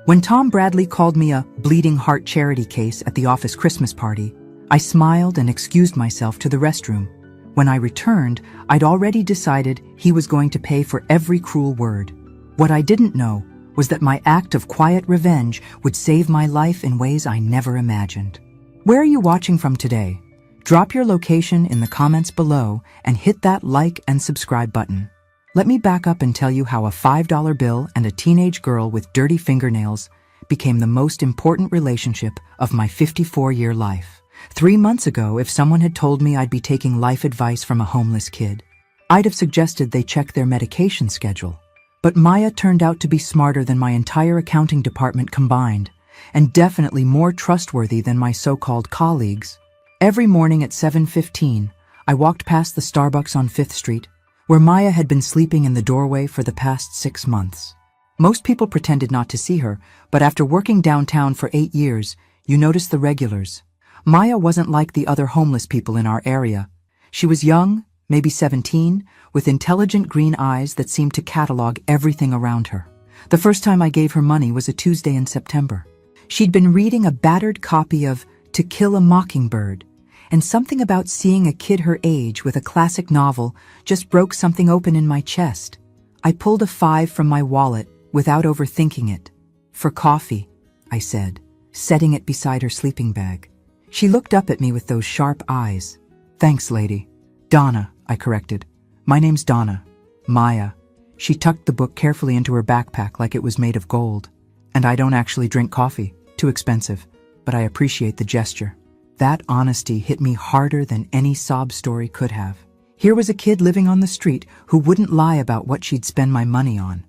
When Tom Bradley called me a bleeding heart charity case at the office Christmas party, I smiled and excused myself to the restroom. When I returned, I'd already decided he was going to pay for every cruel word. What I didn't know was that my act of quiet revenge would save my life in ways I never imagined. Where are you watching from today? Drop your location in the comments below and hit that like and subscribe button. Let me back up and tell you how a $5 bill and a teenage girl with dirty fingernails became the most important relationship of my 54-year life. 3 months ago, if someone had told me I'd be taking life advice from a homeless kid, I'd have suggested they check their medication schedule. But Maya turned out to be smarter than my entire accounting department combined, and definitely more trustworthy than my so-called colleagues. Every morning at 7:15, I walked past the Starbucks on 5th Street, where Maya had been sleeping in the doorway for the past 6 months. Most people pretended not to see her, but after working downtown for 8 years, you notice the regulars. Maya wasn't like the other homeless people in our area. She was young, maybe 17, with intelligent green eyes that seemed to catalog everything around her. The first time I gave her money was a Tuesday in September. She'd been reading a battered copy of To Kill a Mockingbird, and something about seeing a kid her age with a classic novel just broke something open in my chest. I pulled a 5 from my wallet without overthinking it. "For coffee," I said, setting it beside her sleeping bag. She looked up at me with those sharp eyes. "Thanks, lady." "Donna," I corrected. "My name's Donna." "Maya." She tucked the book carefully into her backpack like it was made of gold. "And I don't actually drink coffee. Too expensive. But I appreciate the gesture." That honesty hit me harder than any sob story could have. Here was a kid living on the street who wouldn't lie about what she'd spend my money on.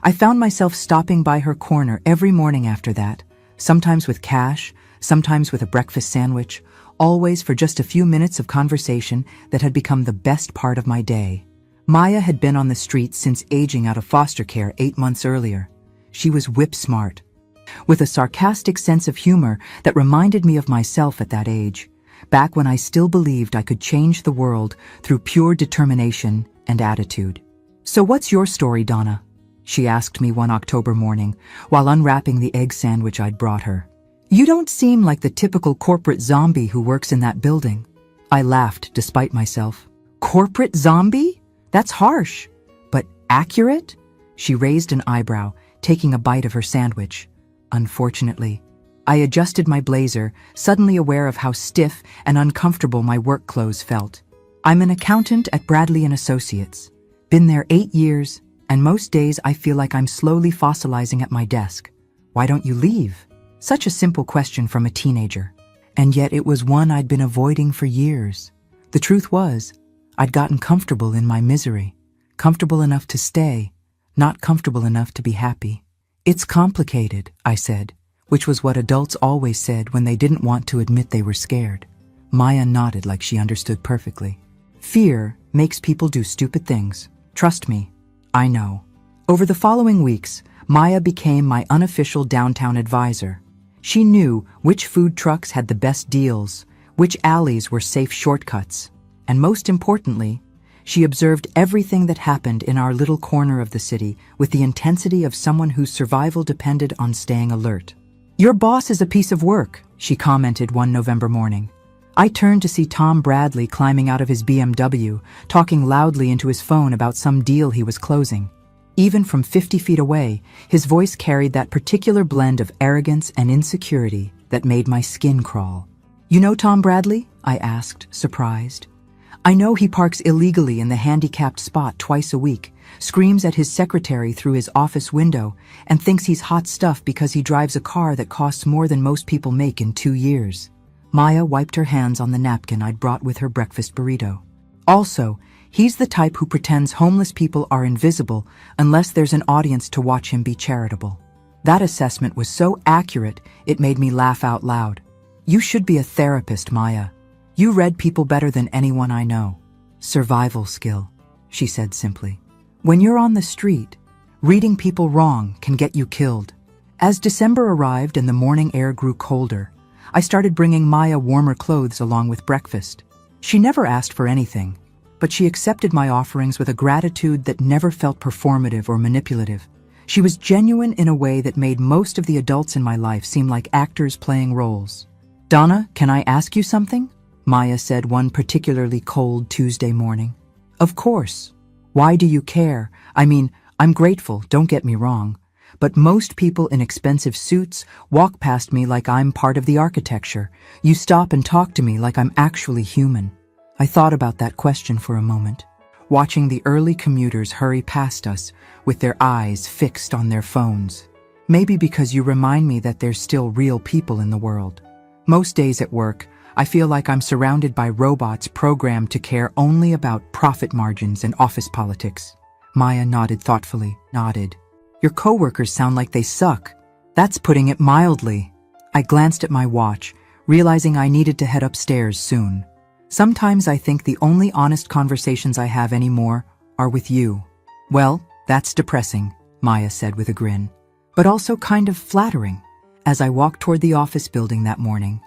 I found myself stopping by her corner every morning after that, sometimes with cash, sometimes with a breakfast sandwich, always for just a few minutes of conversation that had become the best part of my day. Maya had been on the street since aging out of foster care 8 months earlier. She was whip-smart, with a sarcastic sense of humor that reminded me of myself at that age, back when I still believed I could change the world through pure determination and attitude. "So what's your story, Donna?" she asked me one October morning while unwrapping the egg sandwich I'd brought her. "You don't seem like the typical corporate zombie who works in that building." I laughed despite myself. "Corporate zombie? That's harsh. But accurate?" She raised an eyebrow, taking a bite of her sandwich. "Unfortunately." I adjusted my blazer, suddenly aware of how stiff and uncomfortable my work clothes felt. "I'm an accountant at Bradley & Associates. Been there 8 years, and most days I feel like I'm slowly fossilizing at my desk. Why don't you leave?" Such a simple question from a teenager. And yet it was one I'd been avoiding for years. The truth was, I'd gotten comfortable in my misery. Comfortable enough to stay, not comfortable enough to be happy. "It's complicated," I said, which was what adults always said when they didn't want to admit they were scared. Maya nodded like she understood perfectly. "Fear makes people do stupid things. Trust me, I know." Over the following weeks, Maya became my unofficial downtown advisor. She knew which food trucks had the best deals, which alleys were safe shortcuts, and most importantly, she observed everything that happened in our little corner of the city with the intensity of someone whose survival depended on staying alert. "Your boss is a piece of work," she commented one November morning. I turned to see Tom Bradley climbing out of his BMW, talking loudly into his phone about some deal he was closing. Even from 50 feet away, his voice carried that particular blend of arrogance and insecurity that made my skin crawl. "You know Tom Bradley?" I asked, surprised. "I know he parks illegally in the handicapped spot twice a week, screams at his secretary through his office window, and thinks he's hot stuff because he drives a car that costs more than most people make in 2 years. Maya wiped her hands on the napkin I'd brought with her breakfast burrito. "Also, he's the type who pretends homeless people are invisible unless there's an audience to watch him be charitable." That assessment was so accurate, it made me laugh out loud. "You should be a therapist, Maya. You read people better than anyone I know." "Survival skill," she said simply. "When you're on the street, reading people wrong can get you killed." As December arrived and the morning air grew colder, I started bringing Maya warmer clothes along with breakfast. She never asked for anything, but she accepted my offerings with a gratitude that never felt performative or manipulative. She was genuine in a way that made most of the adults in my life seem like actors playing roles. "Donna, can I ask you something?" Maya said one particularly cold Tuesday morning. "Of course. Why do you care? I mean, I'm grateful, don't get me wrong. But most people in expensive suits walk past me like I'm part of the architecture. You stop and talk to me like I'm actually human." I thought about that question for a moment, watching the early commuters hurry past us with their eyes fixed on their phones. Maybe because you remind me that there's still real people in the world. Most days at work, I feel like I'm surrounded by robots programmed to care only about profit margins and office politics. Maya nodded thoughtfully. "Your coworkers sound like they suck. That's putting it mildly." I glanced at my watch, realizing I needed to head upstairs soon. Sometimes I think the only honest conversations I have anymore are with you. "Well, that's depressing," Maya said with a grin, but also kind of flattering. As I walked toward the office building that morning,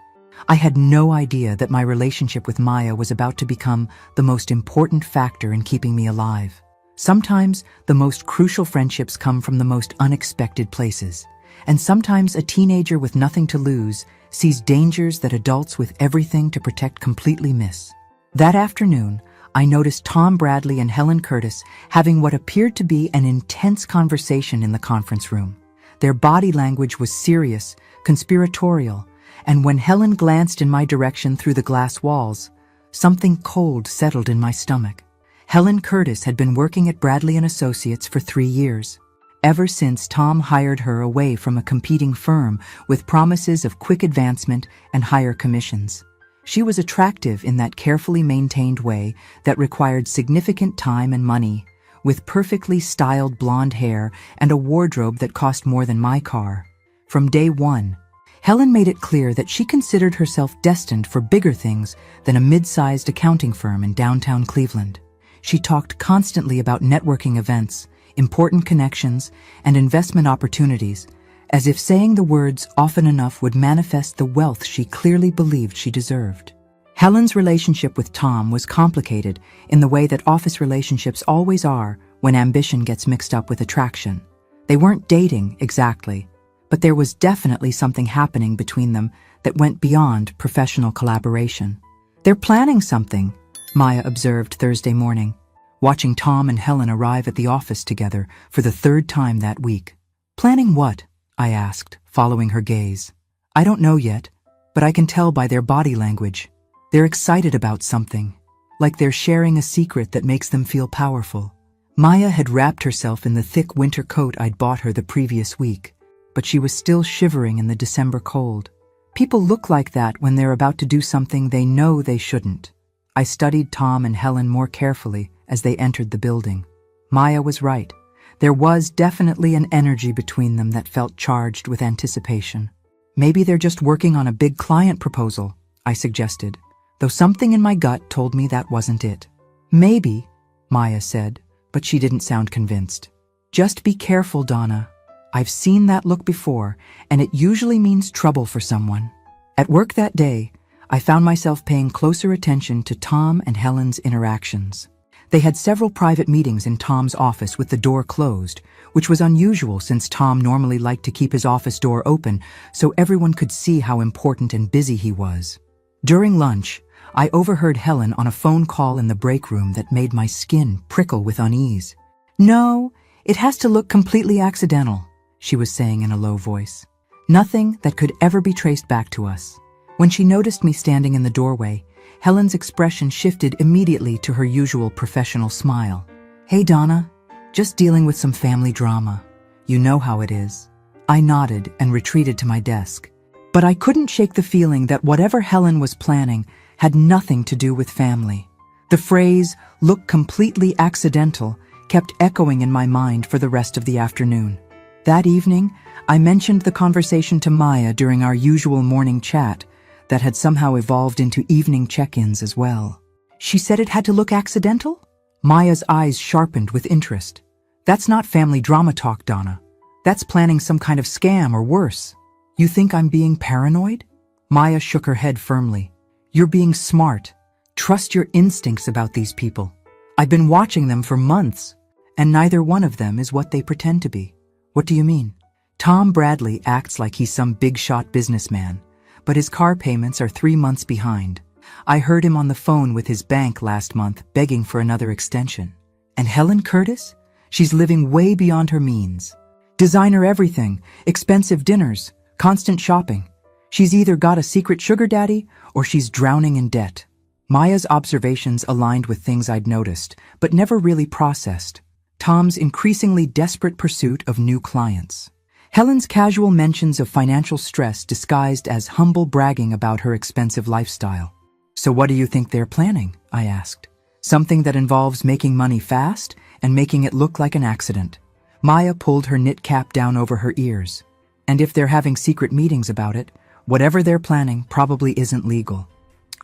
I had no idea that my relationship with Maya was about to become the most important factor in keeping me alive. Sometimes the most crucial friendships come from the most unexpected places, and sometimes a teenager with nothing to lose sees dangers that adults with everything to protect completely miss. That afternoon, I noticed Tom Bradley and Helen Curtis having what appeared to be an intense conversation in the conference room. Their body language was serious, conspiratorial, and when Helen glanced in my direction through the glass walls, something cold settled in my stomach. Helen Curtis had been working at Bradley & Associates for 3 years, ever since Tom hired her away from a competing firm with promises of quick advancement and higher commissions. She was attractive in that carefully maintained way that required significant time and money, with perfectly styled blonde hair and a wardrobe that cost more than my car. From day one, Helen made it clear that she considered herself destined for bigger things than a mid-sized accounting firm in downtown Cleveland. She talked constantly about networking events, important connections, and investment opportunities, as if saying the words often enough would manifest the wealth she clearly believed she deserved. Helen's relationship with Tom was complicated in the way that office relationships always are when ambition gets mixed up with attraction. They weren't dating, exactly, but there was definitely something happening between them that went beyond professional collaboration. "They're planning something," Maya observed Thursday morning, watching Tom and Helen arrive at the office together for the 3rd time that week. "Planning what?" I asked, following her gaze. "I don't know yet, but I can tell by their body language. They're excited about something, like they're sharing a secret that makes them feel powerful." Maya had wrapped herself in the thick winter coat I'd bought her the previous week, but she was still shivering in the December cold. People look like that when they're about to do something they know they shouldn't. I studied Tom and Helen more carefully as they entered the building. Maya was right. There was definitely an energy between them that felt charged with anticipation. "Maybe they're just working on a big client proposal," I suggested, though something in my gut told me that wasn't it. "Maybe," Maya said, but she didn't sound convinced. "Just be careful, Donna. I've seen that look before, and it usually means trouble for someone." At work that day, I found myself paying closer attention to Tom and Helen's interactions. They had several private meetings in Tom's office with the door closed, which was unusual since Tom normally liked to keep his office door open so everyone could see how important and busy he was. During lunch, I overheard Helen on a phone call in the break room that made my skin prickle with unease. "No, it has to look completely accidental," she was saying in a low voice. "Nothing that could ever be traced back to us." When she noticed me standing in the doorway, Helen's expression shifted immediately to her usual professional smile. "Hey, Donna, just dealing with some family drama. You know how it is." I nodded and retreated to my desk. But I couldn't shake the feeling that whatever Helen was planning had nothing to do with family. The phrase, "look completely accidental," kept echoing in my mind for the rest of the afternoon. That evening, I mentioned the conversation to Maya during our usual morning chat that had somehow evolved into evening check-ins as well. She said it had to look accidental? Maya's eyes sharpened with interest. "That's not family drama talk, Donna. That's planning some kind of scam or worse. You think I'm being paranoid?" Maya shook her head firmly. "You're being smart. Trust your instincts about these people. I've been watching them for months, and neither one of them is what they pretend to be." What do you mean? Tom Bradley acts like he's some big-shot businessman, but his car payments are 3 months behind. I heard him on the phone with his bank last month begging for another extension. And Helen Curtis? She's living way beyond her means. Designer everything, expensive dinners, constant shopping. She's either got a secret sugar daddy or she's drowning in debt. Maya's observations aligned with things I'd noticed, but never really processed. Tom's increasingly desperate pursuit of new clients. Helen's casual mentions of financial stress disguised as humble bragging about her expensive lifestyle. So what do you think they're planning? I asked. Something that involves making money fast and making it look like an accident. Maya pulled her knit cap down over her ears. And if they're having secret meetings about it, whatever they're planning probably isn't legal.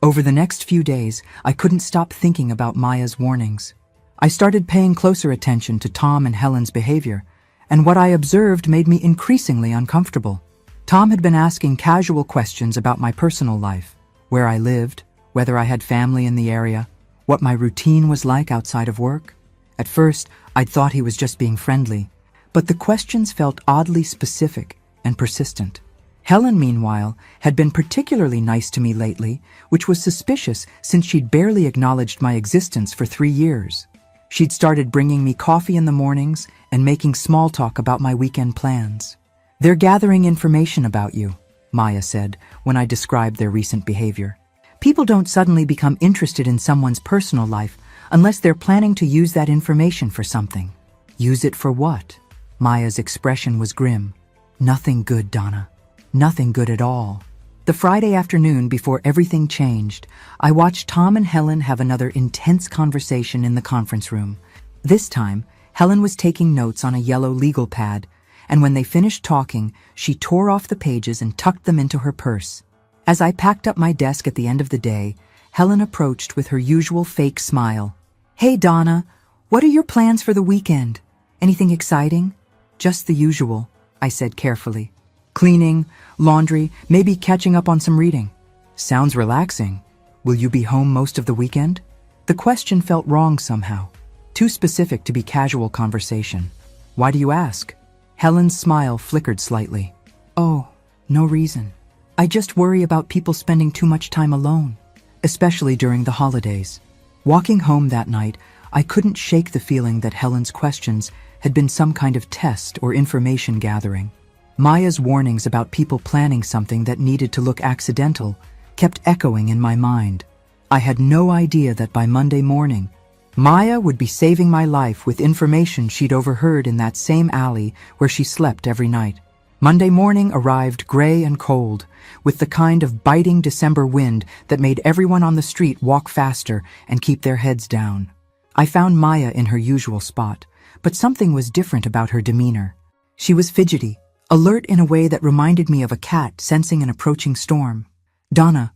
Over the next few days, I couldn't stop thinking about Maya's warnings. I started paying closer attention to Tom and Helen's behavior, and what I observed made me increasingly uncomfortable. Tom had been asking casual questions about my personal life, where I lived, whether I had family in the area, what my routine was like outside of work. At first, I'd thought he was just being friendly, but the questions felt oddly specific and persistent. Helen, meanwhile, had been particularly nice to me lately, which was suspicious since she'd barely acknowledged my existence for 3 years. She'd started bringing me coffee in the mornings and making small talk about my weekend plans. "They're gathering information about you," Maya said when I described their recent behavior. "People don't suddenly become interested in someone's personal life unless they're planning to use that information for something." "Use it for what?" Maya's expression was grim. "Nothing good, Donna. Nothing good at all." The Friday afternoon before everything changed, I watched Tom and Helen have another intense conversation in the conference room. This time, Helen was taking notes on a yellow legal pad, and when they finished talking, she tore off the pages and tucked them into her purse. As I packed up my desk at the end of the day, Helen approached with her usual fake smile. "Hey, Donna, what are your plans for the weekend? Anything exciting?" "Just the usual," I said carefully. "Cleaning, laundry, maybe catching up on some reading." "Sounds relaxing. Will you be home most of the weekend?" The question felt wrong somehow. Too specific to be casual conversation. "Why do you ask?" Helen's smile flickered slightly. "Oh, no reason. I just worry about people spending too much time alone, especially during the holidays." Walking home that night, I couldn't shake the feeling that Helen's questions had been some kind of test or information gathering. Maya's warnings about people planning something that needed to look accidental kept echoing in my mind. I had no idea that by Monday morning, Maya would be saving my life with information she'd overheard in that same alley where she slept every night. Monday morning arrived gray and cold, with the kind of biting December wind that made everyone on the street walk faster and keep their heads down. I found Maya in her usual spot, but something was different about her demeanor. She was fidgety, alert in a way that reminded me of a cat sensing an approaching storm. "Donna,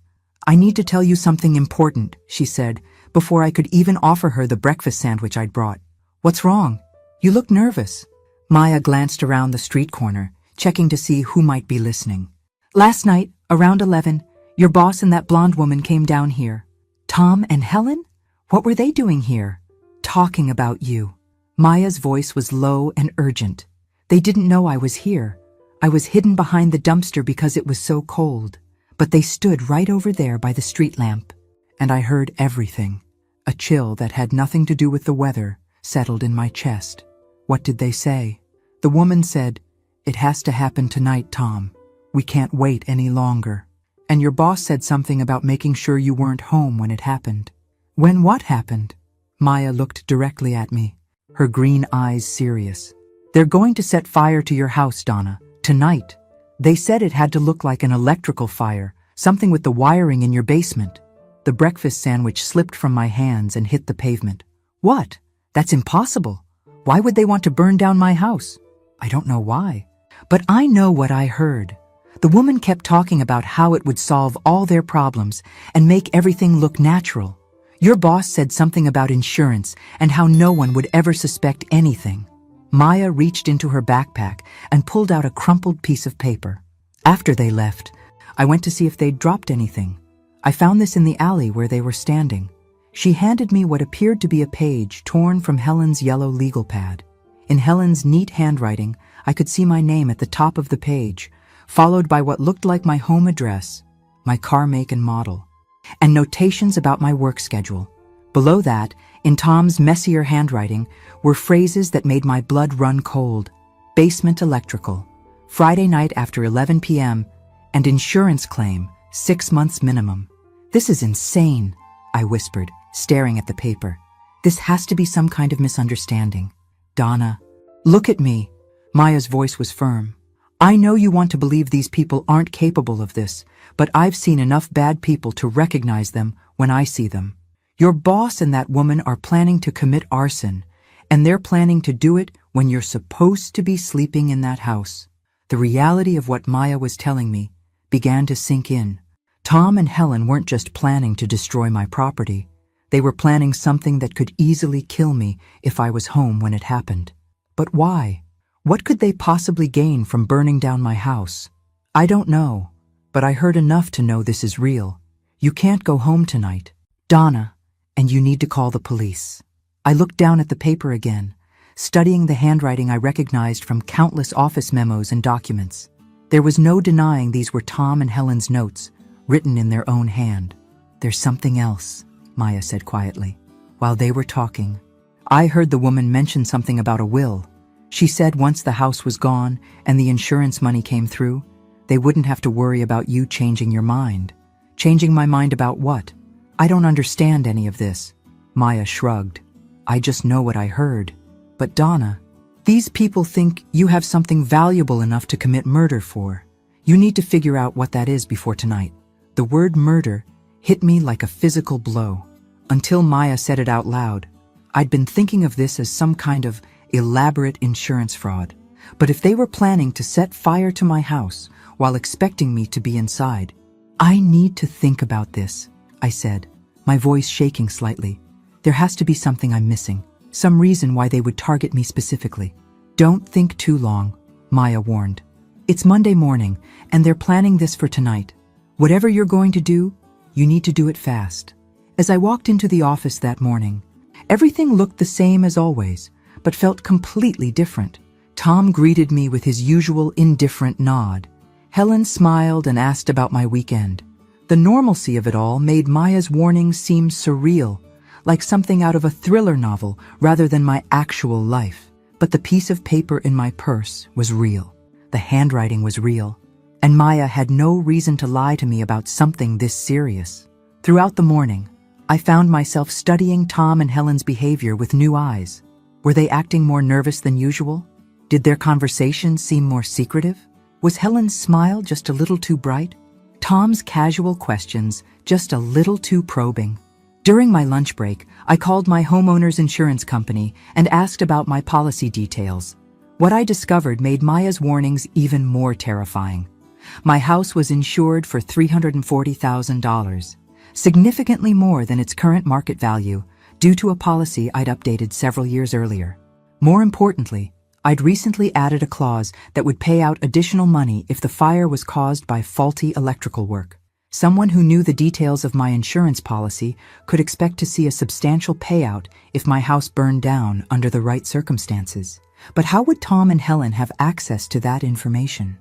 I need to tell you something important," she said, before I could even offer her the breakfast sandwich I'd brought. "What's wrong? You look nervous." Maya glanced around the street corner, checking to see who might be listening. "Last night, around 11, your boss and that blonde woman came down here." "Tom and Helen? What were they doing here?" "Talking about you." Maya's voice was low and urgent. "They didn't know I was here. I was hidden behind the dumpster because it was so cold. But they stood right over there by the street lamp. And I heard everything. A chill that had nothing to do with the weather settled in my chest." "What did they say?" "The woman said, 'It has to happen tonight, Tom. We can't wait any longer.' And your boss said something about making sure you weren't home when it happened." "When what happened?" Maya looked directly at me, her green eyes serious. "They're going to set fire to your house, Donna, tonight. They said it had to look like an electrical fire, something with the wiring in your basement." The breakfast sandwich slipped from my hands and hit the pavement. "What? That's impossible. Why would they want to burn down my house?" "I don't know why. But I know what I heard. The woman kept talking about how it would solve all their problems and make everything look natural. Your boss said something about insurance and how no one would ever suspect anything." Maya reached into her backpack and pulled out a crumpled piece of paper. "After they left, I went to see if they'd dropped anything. I found this in the alley where they were standing." She handed me what appeared to be a page torn from Helen's yellow legal pad. In Helen's neat handwriting, I could see my name at the top of the page, followed by what looked like my home address, my car make and model, and notations about my work schedule. Below that, in Tom's messier handwriting, were phrases that made my blood run cold. Basement electrical, Friday night after 11 p.m., and insurance claim, 6 months minimum. This is insane, I whispered, staring at the paper. This has to be some kind of misunderstanding. Donna, look at me. Maya's voice was firm. I know you want to believe these people aren't capable of this, but I've seen enough bad people to recognize them when I see them. Your boss and that woman are planning to commit arson, and they're planning to do it when you're supposed to be sleeping in that house. The reality of what Maya was telling me began to sink in. Tom and Helen weren't just planning to destroy my property. They were planning something that could easily kill me if I was home when it happened. But why? What could they possibly gain from burning down my house? I don't know, but I heard enough to know this is real. You can't go home tonight, Donna, and you need to call the police. I looked down at the paper again, studying the handwriting I recognized from countless office memos and documents. There was no denying these were Tom and Helen's notes, written in their own hand. There's something else, Maya said quietly. While they were talking, I heard the woman mention something about a will. She said once the house was gone and the insurance money came through, they wouldn't have to worry about you changing your mind. Changing my mind about what? I don't understand any of this. Maya shrugged. I just know what I heard. But Donna, these people think you have something valuable enough to commit murder for. You need to figure out what that is before tonight. The word murder hit me like a physical blow. Until Maya said it out loud, I'd been thinking of this as some kind of elaborate insurance fraud. But if they were planning to set fire to my house while expecting me to be inside, I need to think about this, I said, my voice shaking slightly. There has to be something I'm missing, some reason why they would target me specifically. Don't think too long, Maya warned. It's Monday morning, and they're planning this for tonight. Whatever you're going to do, you need to do it fast. As I walked into the office that morning, everything looked the same as always, but felt completely different. Tom greeted me with his usual indifferent nod. Helen smiled and asked about my weekend. The normalcy of it all made Maya's warnings seem surreal, like something out of a thriller novel rather than my actual life. But the piece of paper in my purse was real. The handwriting was real. And Maya had no reason to lie to me about something this serious. Throughout the morning, I found myself studying Tom and Helen's behavior with new eyes. Were they acting more nervous than usual? Did their conversations seem more secretive? Was Helen's smile just a little too bright? Tom's casual questions just a little too probing? During my lunch break, I called my homeowner's insurance company and asked about my policy details. What I discovered made Maya's warnings even more terrifying. My house was insured for $340,000, significantly more than its current market value, due to a policy I'd updated several years earlier. More importantly, I'd recently added a clause that would pay out additional money if the fire was caused by faulty electrical work. Someone who knew the details of my insurance policy could expect to see a substantial payout if my house burned down under the right circumstances. But how would Tom and Helen have access to that information?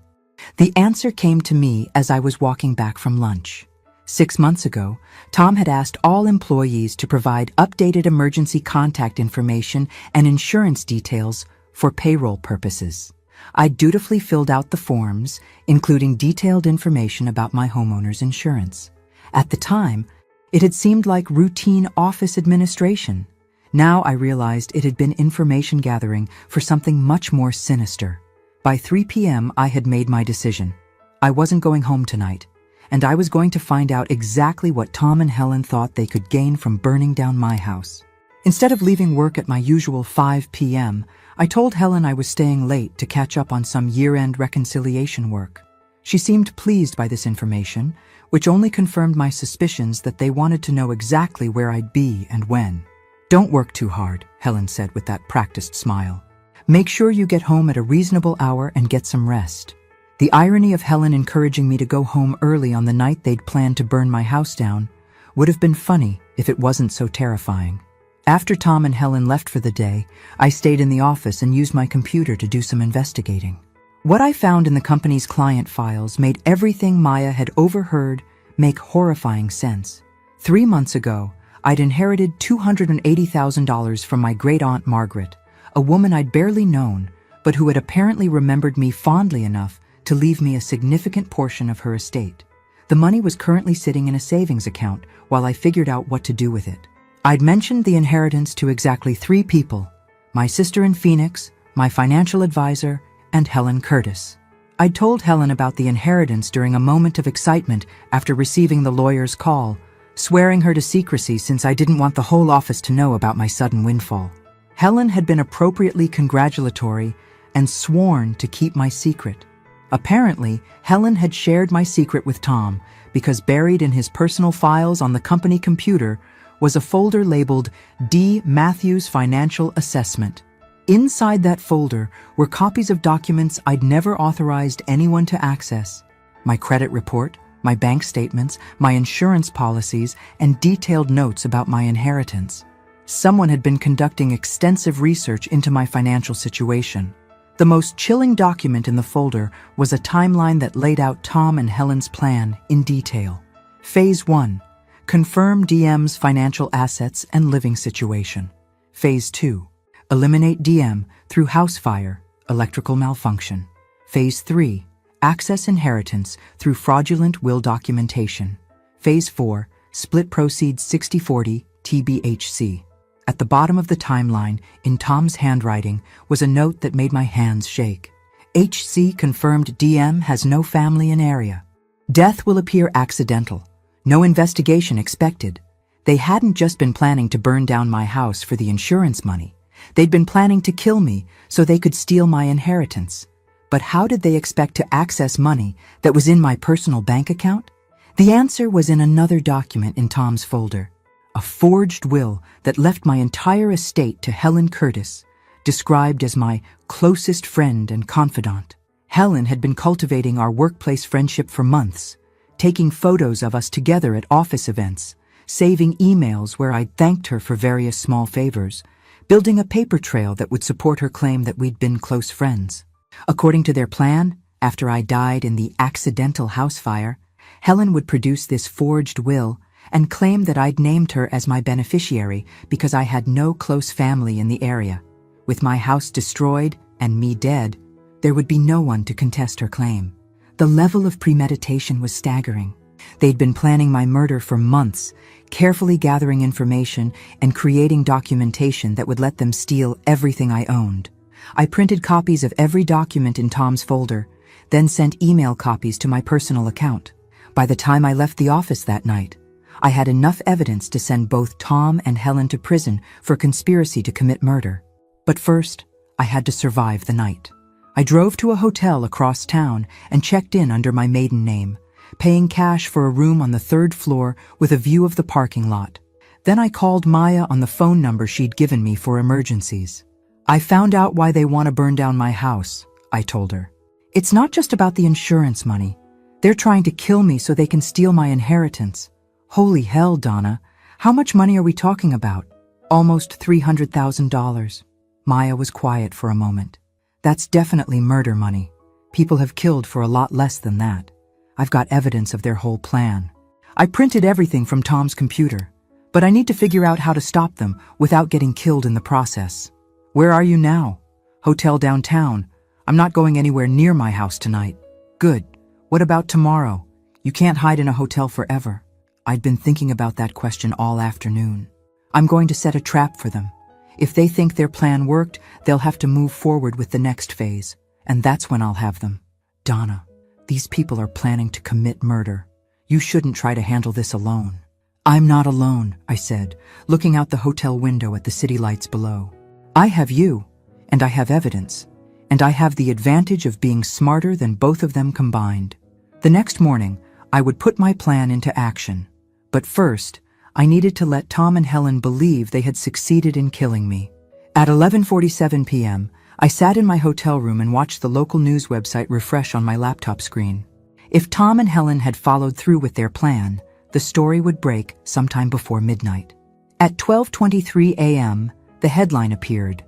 The answer came to me as I was walking back from lunch. 6 months ago, Tom had asked all employees to provide updated emergency contact information and insurance details for payroll purposes. I dutifully filled out the forms, including detailed information about my homeowner's insurance. At the time, it had seemed like routine office administration. Now I realized it had been information gathering for something much more sinister. By 3 p.m., I had made my decision. I wasn't going home tonight, and I was going to find out exactly what Tom and Helen thought they could gain from burning down my house. Instead of leaving work at my usual 5 p.m., I told Helen I was staying late to catch up on some year-end reconciliation work. She seemed pleased by this information, which only confirmed my suspicions that they wanted to know exactly where I'd be and when. Don't work too hard, Helen said with that practiced smile. Make sure you get home at a reasonable hour and get some rest. The irony of Helen encouraging me to go home early on the night they'd planned to burn my house down would have been funny if it wasn't so terrifying. After Tom and Helen left for the day, I stayed in the office and used my computer to do some investigating. What I found in the company's client files made everything Maya had overheard make horrifying sense. 3 months ago, I'd inherited $280,000 from my great-aunt Margaret, a woman I'd barely known, but who had apparently remembered me fondly enough to leave me a significant portion of her estate. The money was currently sitting in a savings account while I figured out what to do with it. I'd mentioned the inheritance to exactly 3 people: my sister in Phoenix, my financial advisor, and Helen Curtis. I'd told Helen about the inheritance during a moment of excitement after receiving the lawyer's call, swearing her to secrecy since I didn't want the whole office to know about my sudden windfall. Helen had been appropriately congratulatory and sworn to keep my secret. Apparently, Helen had shared my secret with Tom because buried in his personal files on the company computer was a folder labeled D. Matthews Financial Assessment. Inside that folder were copies of documents I'd never authorized anyone to access: my credit report, my bank statements, my insurance policies, and detailed notes about my inheritance. Someone had been conducting extensive research into my financial situation. The most chilling document in the folder was a timeline that laid out Tom and Helen's plan in detail. Phase 1. Confirm DM's financial assets and living situation. Phase 2. Eliminate DM through house fire, electrical malfunction. Phase 3. Access inheritance through fraudulent will documentation. Phase 4. Split proceeds 60-40 TBHC. At the bottom of the timeline, in Tom's handwriting, was a note that made my hands shake. HC confirmed DM has no family in area. Death will appear accidental. No investigation expected. They hadn't just been planning to burn down my house for the insurance money. They'd been planning to kill me so they could steal my inheritance. But how did they expect to access money that was in my personal bank account? The answer was in another document in Tom's folder. A forged will that left my entire estate to Helen Curtis, described as my closest friend and confidant. Helen had been cultivating our workplace friendship for months, taking photos of us together at office events, saving emails where I'd thanked her for various small favors, building a paper trail that would support her claim that we'd been close friends. According to their plan, after I died in the accidental house fire, Helen would produce this forged will and claim that I'd named her as my beneficiary because I had no close family in the area. With my house destroyed and me dead, there would be no one to contest her claim. The level of premeditation was staggering. They'd been planning my murder for months, carefully gathering information and creating documentation that would let them steal everything I owned. I printed copies of every document in Tom's folder, then sent email copies to my personal account. By the time I left the office that night, I had enough evidence to send both Tom and Helen to prison for conspiracy to commit murder. But first, I had to survive the night. I drove to a hotel across town and checked in under my maiden name, paying cash for a room on the 3rd floor with a view of the parking lot. Then I called Maya on the phone number she'd given me for emergencies. I found out why they want to burn down my house, I told her. It's not just about the insurance money. They're trying to kill me so they can steal my inheritance. Holy hell, Donna. How much money are we talking about? Almost $300,000. Maya was quiet for a moment. That's definitely murder money. People have killed for a lot less than that. I've got evidence of their whole plan. I printed everything from Tom's computer, but I need to figure out how to stop them without getting killed in the process. Where are you now? Hotel downtown. I'm not going anywhere near my house tonight. Good. What about tomorrow? You can't hide in a hotel forever. I'd been thinking about that question all afternoon. I'm going to set a trap for them. If they think their plan worked, they'll have to move forward with the next phase, and that's when I'll have them. Donna, these people are planning to commit murder. You shouldn't try to handle this alone. I'm not alone, I said, looking out the hotel window at the city lights below. I have you, and I have evidence, and I have the advantage of being smarter than both of them combined. The next morning, I would put my plan into action. But first, I needed to let Tom and Helen believe they had succeeded in killing me. At 11:47 p.m., I sat in my hotel room and watched the local news website refresh on my laptop screen. If Tom and Helen had followed through with their plan, the story would break sometime before midnight. At 12:23 a.m., the headline appeared.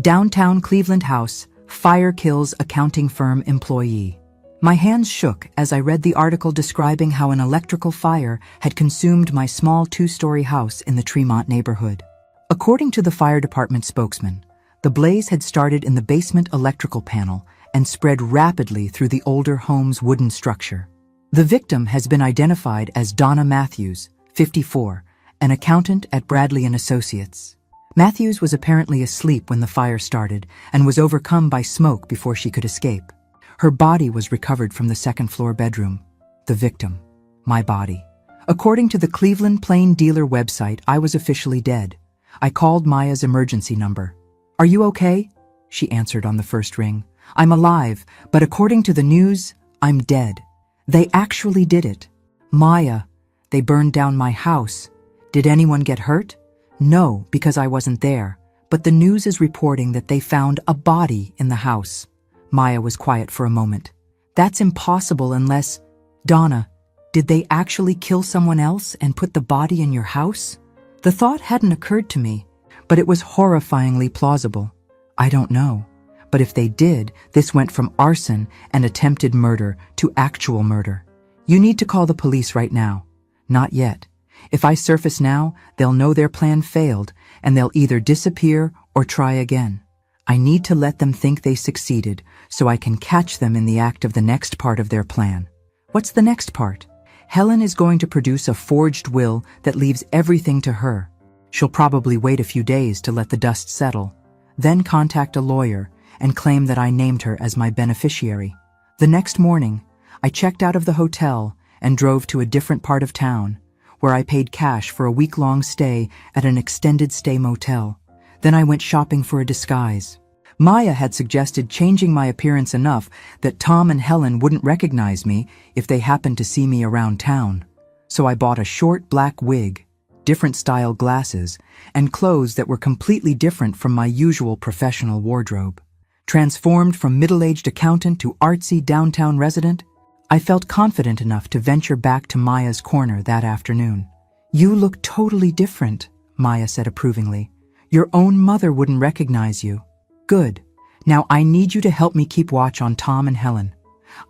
Downtown Cleveland house, fire kills accounting firm employee. My hands shook as I read the article describing how an electrical fire had consumed my small two-story house in the Tremont neighborhood. According to the fire department spokesman, the blaze had started in the basement electrical panel and spread rapidly through the older home's wooden structure. The victim has been identified as Donna Matthews, 54, an accountant at Bradley & Associates. Matthews was apparently asleep when the fire started and was overcome by smoke before she could escape. Her body was recovered from the second-floor bedroom. The victim. My body. According to the Cleveland Plain Dealer website, I was officially dead. I called Maya's emergency number. "Are you okay?" She answered on the first ring. "I'm alive, but according to the news, I'm dead. They actually did it. Maya, they burned down my house. Did anyone get hurt? No, because I wasn't there. But the news is reporting that they found a body in the house." Maya was quiet for a moment. "That's impossible unless... Donna, did they actually kill someone else and put the body in your house?" The thought hadn't occurred to me, but it was horrifyingly plausible. I don't know. But if they did, this went from arson and attempted murder to actual murder. "You need to call the police right now." "Not yet. If I surface now, they'll know their plan failed, and they'll either disappear or try again. I need to let them think they succeeded, so I can catch them in the act of the next part of their plan." "What's the next part?" "Helen is going to produce a forged will that leaves everything to her. She'll probably wait a few days to let the dust settle, then contact a lawyer and claim that I named her as my beneficiary. The next morning, I checked out of the hotel and drove to a different part of town, where I paid cash for a week-long stay at an extended stay motel. Then I went shopping for a disguise. Maya had suggested changing my appearance enough that Tom and Helen wouldn't recognize me if they happened to see me around town. So I bought a short black wig, different style glasses, and clothes that were completely different from my usual professional wardrobe. Transformed from middle-aged accountant to artsy downtown resident, I felt confident enough to venture back to Maya's corner that afternoon. "You look totally different," Maya said approvingly. "Your own mother wouldn't recognize you." "Good. Now I need you to help me keep watch on Tom and Helen.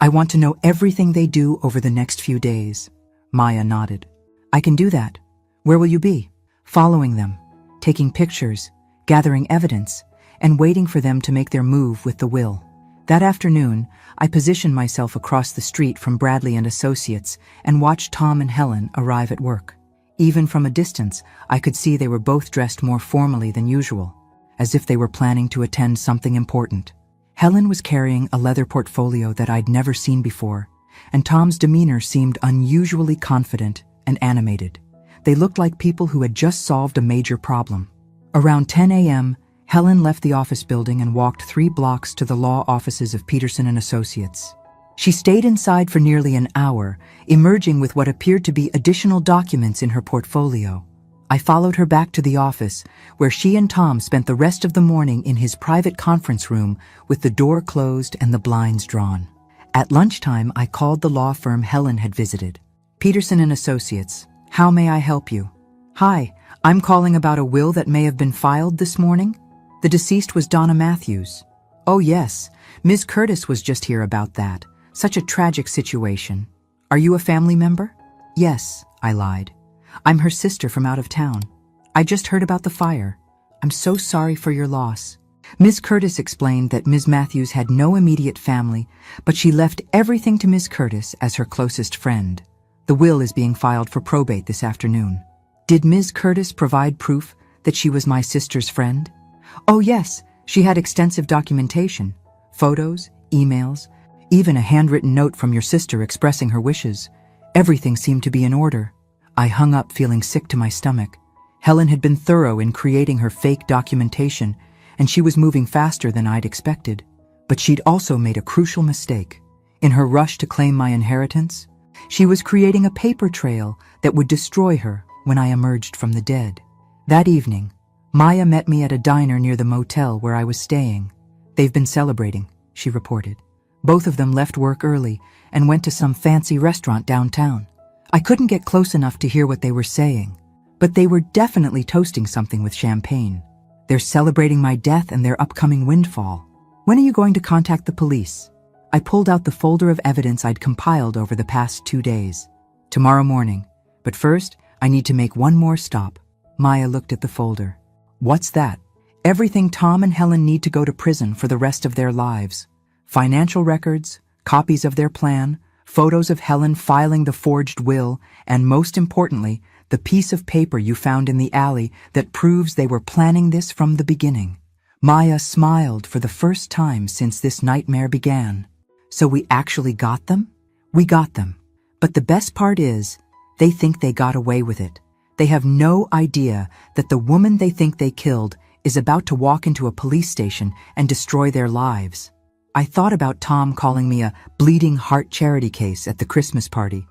I want to know everything they do over the next few days." Maya nodded. "I can do that. Where will you be?" "Following them, taking pictures, gathering evidence, and waiting for them to make their move with the will." That afternoon, I positioned myself across the street from Bradley & Associates and watched Tom and Helen arrive at work. Even from a distance, I could see they were both dressed more formally than usual, as if they were planning to attend something important. Helen was carrying a leather portfolio that I'd never seen before, and Tom's demeanor seemed unusually confident and animated. They looked like people who had just solved a major problem. Around 10 a.m., Helen left the office building and walked 3 blocks to the law offices of Peterson & Associates. She stayed inside for nearly an hour, emerging with what appeared to be additional documents in her portfolio. I followed her back to the office, where she and Tom spent the rest of the morning in his private conference room with the door closed and the blinds drawn. At lunchtime, I called the law firm Helen had visited. "Peterson & Associates, how may I help you?" "Hi, I'm calling about a will that may have been filed this morning. The deceased was Donna Matthews." "Oh yes, Ms. Curtis was just here about that. Such a tragic situation. Are you a family member?" "Yes," I lied. "I'm her sister from out of town. I just heard about the fire. I'm so sorry for your loss." Ms. Curtis explained that Ms. Matthews had no immediate family, but she left everything to Ms. Curtis as her closest friend. The will is being filed for probate this afternoon. "Did Ms. Curtis provide proof that she was my sister's friend?" "Oh yes, she had extensive documentation. Photos, emails, even a handwritten note from your sister expressing her wishes. Everything seemed to be in order." I hung up feeling sick to my stomach. Helen had been thorough in creating her fake documentation, and she was moving faster than I'd expected. But she'd also made a crucial mistake. In her rush to claim my inheritance, she was creating a paper trail that would destroy her when I emerged from the dead. That evening, Maya met me at a diner near the motel where I was staying. "They've been celebrating," she reported. "Both of them left work early and went to some fancy restaurant downtown. I couldn't get close enough to hear what they were saying, But they were definitely toasting something with champagne. They're celebrating my death and their upcoming windfall. When are you going to contact the police? I pulled out the folder of evidence I'd compiled over the past 2 days. Tomorrow morning. But first, I need to make one more stop. Maya looked at the folder. What's that? Everything Tom and Helen need to go to prison for the rest of their lives. Financial records, copies of their plan, photos of Helen filing the forged will, and most importantly, the piece of paper you found in the alley that proves they were planning this from the beginning. Maya smiled for the first time since this nightmare began. So we actually got them? We got them. But the best part is, they think they got away with it. They have no idea that the woman they think they killed is about to walk into a police station and destroy their lives. I thought about Tom calling me a bleeding heart charity case at the Christmas party,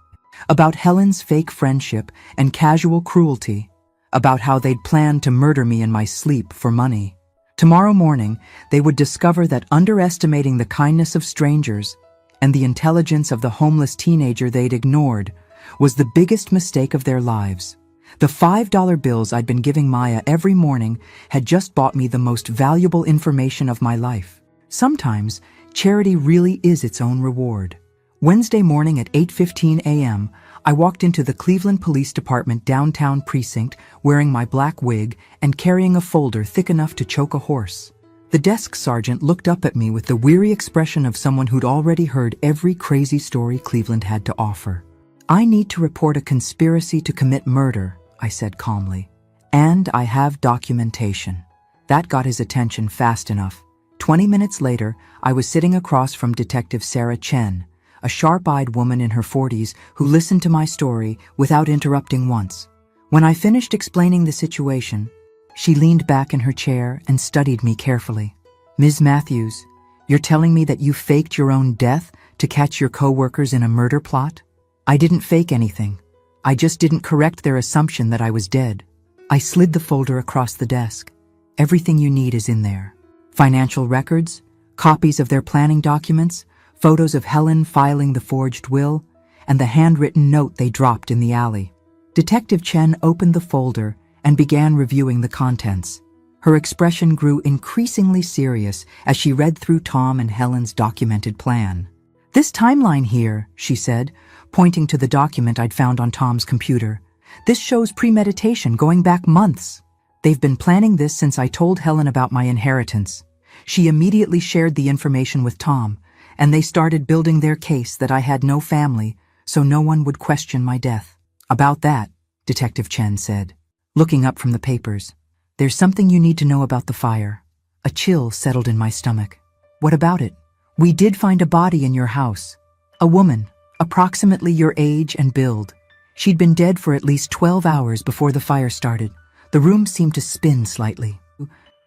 about Helen's fake friendship and casual cruelty, about how they'd planned to murder me in my sleep for money. Tomorrow morning, they would discover that underestimating the kindness of strangers and the intelligence of the homeless teenager they'd ignored was the biggest mistake of their lives. The $5 bills I'd been giving Maya every morning had just bought me the most valuable information of my life. Sometimes, charity really is its own reward. Wednesday morning at 8:15 a.m., I walked into the Cleveland Police Department downtown precinct wearing my black wig and carrying a folder thick enough to choke a horse. The desk sergeant looked up at me with the weary expression of someone who'd already heard every crazy story Cleveland had to offer. I need to report a conspiracy to commit murder, I said calmly. And I have documentation. That got his attention fast enough. 20 minutes later, I was sitting across from Detective Sarah Chen, a sharp-eyed woman in her 40s who listened to my story without interrupting once. When I finished explaining the situation, she leaned back in her chair and studied me carefully. Ms. Matthews, you're telling me that you faked your own death to catch your co-workers in a murder plot? I didn't fake anything. I just didn't correct their assumption that I was dead. I slid the folder across the desk. Everything you need is in there. Financial records, copies of their planning documents, photos of Helen filing the forged will, and the handwritten note they dropped in the alley. Detective Chen opened the folder and began reviewing the contents. Her expression grew increasingly serious as she read through Tom and Helen's documented plan. This timeline here, she said, pointing to the document I'd found on Tom's computer. This shows premeditation going back months. They've been planning this since I told Helen about my inheritance. She immediately shared the information with Tom, and they started building their case that I had no family, so no one would question my death. About that, Detective Chen said, looking up from the papers. There's something you need to know about the fire. A chill settled in my stomach. What about it? We did find a body in your house. A woman, approximately your age and build. She'd been dead for at least 12 hours before the fire started. The room seemed to spin slightly.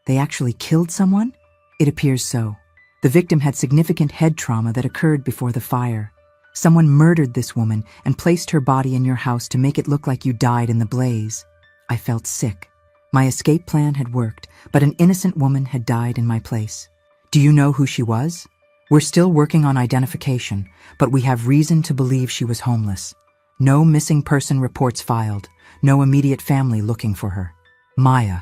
They actually killed someone? It appears so. The victim had significant head trauma that occurred before the fire. Someone murdered this woman and placed her body in your house to make it look like you died in the blaze. I felt sick. My escape plan had worked, but an innocent woman had died in my place. Do you know who she was? We're still working on identification, but we have reason to believe she was homeless. No missing person reports filed, no immediate family looking for her. Maya.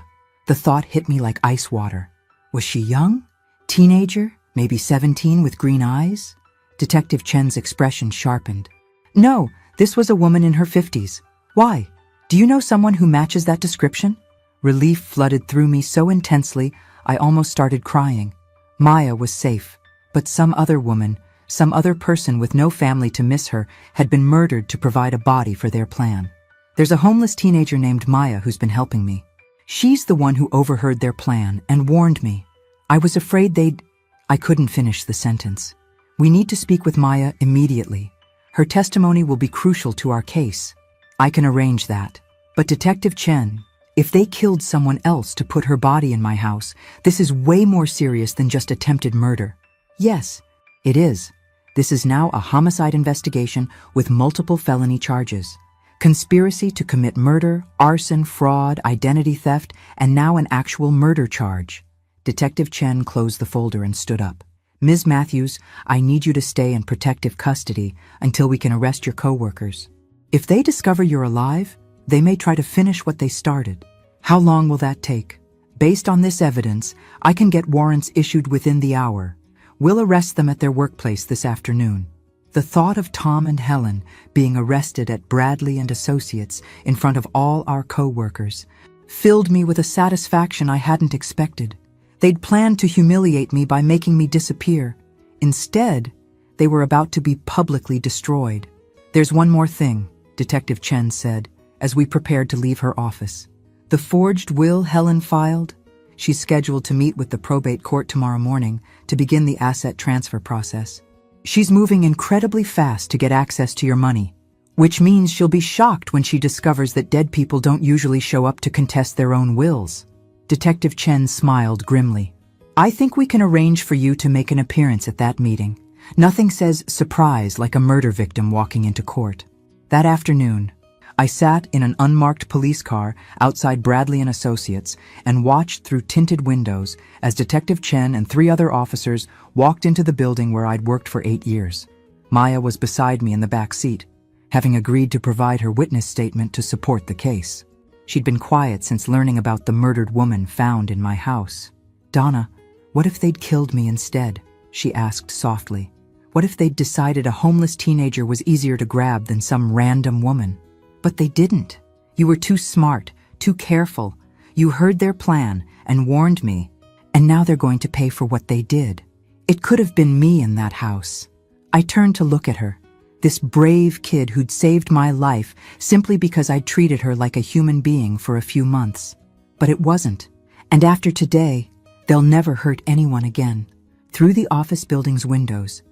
The thought hit me like ice water. Was she young? Teenager? Maybe 17 with green eyes? Detective Chen's expression sharpened. No, this was a woman in her 50s. Why? Do you know someone who matches that description? Relief flooded through me so intensely, I almost started crying. Maya was safe, but some other woman, some other person with no family to miss her, had been murdered to provide a body for their plan. There's a homeless teenager named Maya who's been helping me. She's the one who overheard their plan and warned me. I was afraid I couldn't finish the sentence. We need to speak with Maya immediately. Her testimony will be crucial to our case. I can arrange that. But Detective Chen, if they killed someone else to put her body in my house, this is way more serious than just attempted murder. Yes, it is. This is now a homicide investigation with multiple felony charges. Conspiracy to commit murder, arson, fraud, identity theft, and now an actual murder charge. Detective Chen closed the folder and stood up. Ms. Matthews, I need you to stay in protective custody until we can arrest your co-workers. If they discover you're alive, They may try to finish what they started. How long will that take? Based on this evidence, I can get warrants issued within the hour. We'll arrest them at their workplace this afternoon. The thought of Tom and Helen being arrested at Bradley and Associates in front of all our co-workers filled me with a satisfaction I hadn't expected. They'd planned to humiliate me by making me disappear. Instead, they were about to be publicly destroyed. There's one more thing, Detective Chen said, as we prepared to leave her office. The forged will Helen filed? She's scheduled to meet with the probate court tomorrow morning to begin the asset transfer process. She's moving incredibly fast to get access to your money, which means she'll be shocked when she discovers that dead people don't usually show up to contest their own wills. Detective Chen smiled grimly. I think we can arrange for you to make an appearance at that meeting. Nothing says surprise like a murder victim walking into court. That afternoon, I sat in an unmarked police car outside Bradley and Associates and watched through tinted windows as Detective Chen and 3 other officers walked into the building where I'd worked for 8 years. Maya was beside me in the back seat, having agreed to provide her witness statement to support the case. She'd been quiet since learning about the murdered woman found in my house. Donna, what if they'd killed me instead? She asked softly. What if they'd decided a homeless teenager was easier to grab than some random woman? But they didn't. You were too smart, too careful. You heard their plan and warned me, and now they're going to pay for what they did. It could have been me in that house. I turned to look at her, this brave kid who'd saved my life simply because I'd treated her like a human being for a few months. But it wasn't. And after today, they'll never hurt anyone again. Through the office building's windows,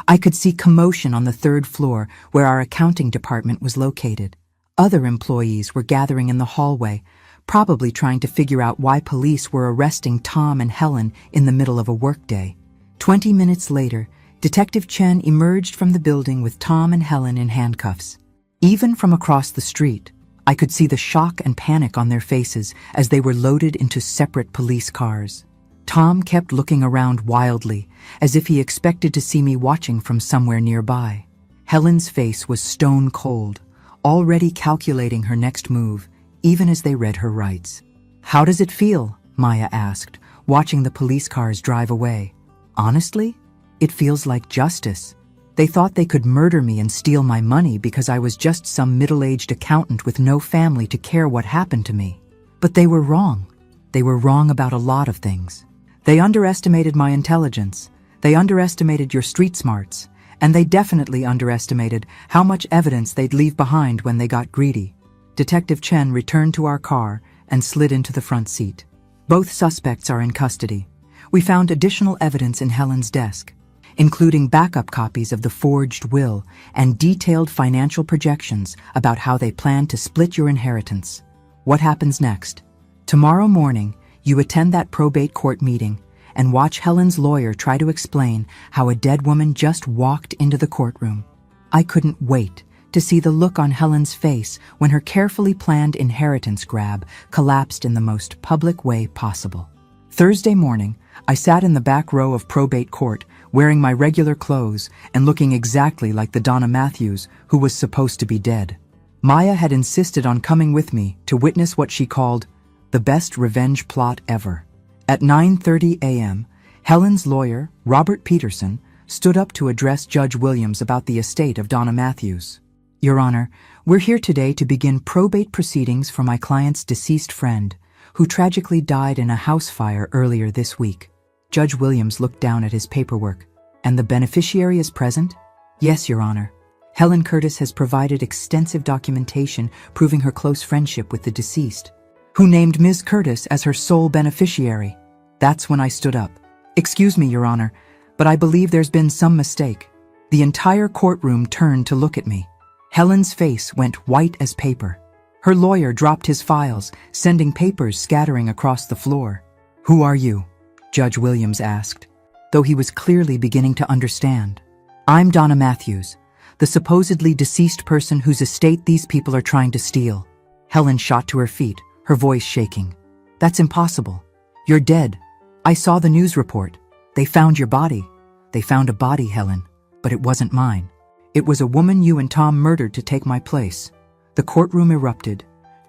I could see commotion on the 3rd floor where our accounting department was located. Other employees were gathering in the hallway, probably trying to figure out why police were arresting Tom and Helen in the middle of a workday. 20 minutes later, Detective Chen emerged from the building with Tom and Helen in handcuffs. Even from across the street, I could see the shock and panic on their faces as they were loaded into separate police cars. Tom kept looking around wildly, as if he expected to see me watching from somewhere nearby. Helen's face was stone cold, already calculating her next move, even as they read her rights. How does it feel? Maya asked, watching the police cars drive away. Honestly, it feels like justice. They thought they could murder me and steal my money because I was just some middle-aged accountant with no family to care what happened to me. But they were wrong. They were wrong about a lot of things. They underestimated my intelligence. They underestimated your street smarts. And they definitely underestimated how much evidence they'd leave behind when they got greedy. Detective Chen returned to our car and slid into the front seat. Both suspects are in custody. We found additional evidence in Helen's desk, including backup copies of the forged will and detailed financial projections about how they plan to split your inheritance. What happens next? Tomorrow morning, you attend that probate court meeting and watch Helen's lawyer try to explain how a dead woman just walked into the courtroom. I couldn't wait to see the look on Helen's face when her carefully planned inheritance grab collapsed in the most public way possible. Thursday morning, I sat in the back row of probate court, wearing my regular clothes and looking exactly like the Donna Matthews who was supposed to be dead. Maya had insisted on coming with me to witness what she called the best revenge plot ever. At 9:30 a.m., Helen's lawyer, Robert Peterson, stood up to address Judge Williams about the estate of Donna Matthews. Your Honor, we're here today to begin probate proceedings for my client's deceased friend, who tragically died in a house fire earlier this week. Judge Williams looked down at his paperwork. And the beneficiary is present? Yes, Your Honor. Helen Curtis has provided extensive documentation proving her close friendship with the deceased, who named Ms. Curtis as her sole beneficiary. That's when I stood up. Excuse me, Your Honor, but I believe there's been some mistake. The entire courtroom turned to look at me. Helen's face went white as paper. Her lawyer dropped his files, sending papers scattering across the floor. Who are you? Judge Williams asked, though he was clearly beginning to understand. I'm Donna Matthews, the supposedly deceased person whose estate these people are trying to steal. Helen shot to her feet, her voice shaking. That's impossible. You're dead. I saw the news report. They found your body. They found a body, Helen, but it wasn't mine. It was a woman you and Tom murdered to take my place. The courtroom erupted.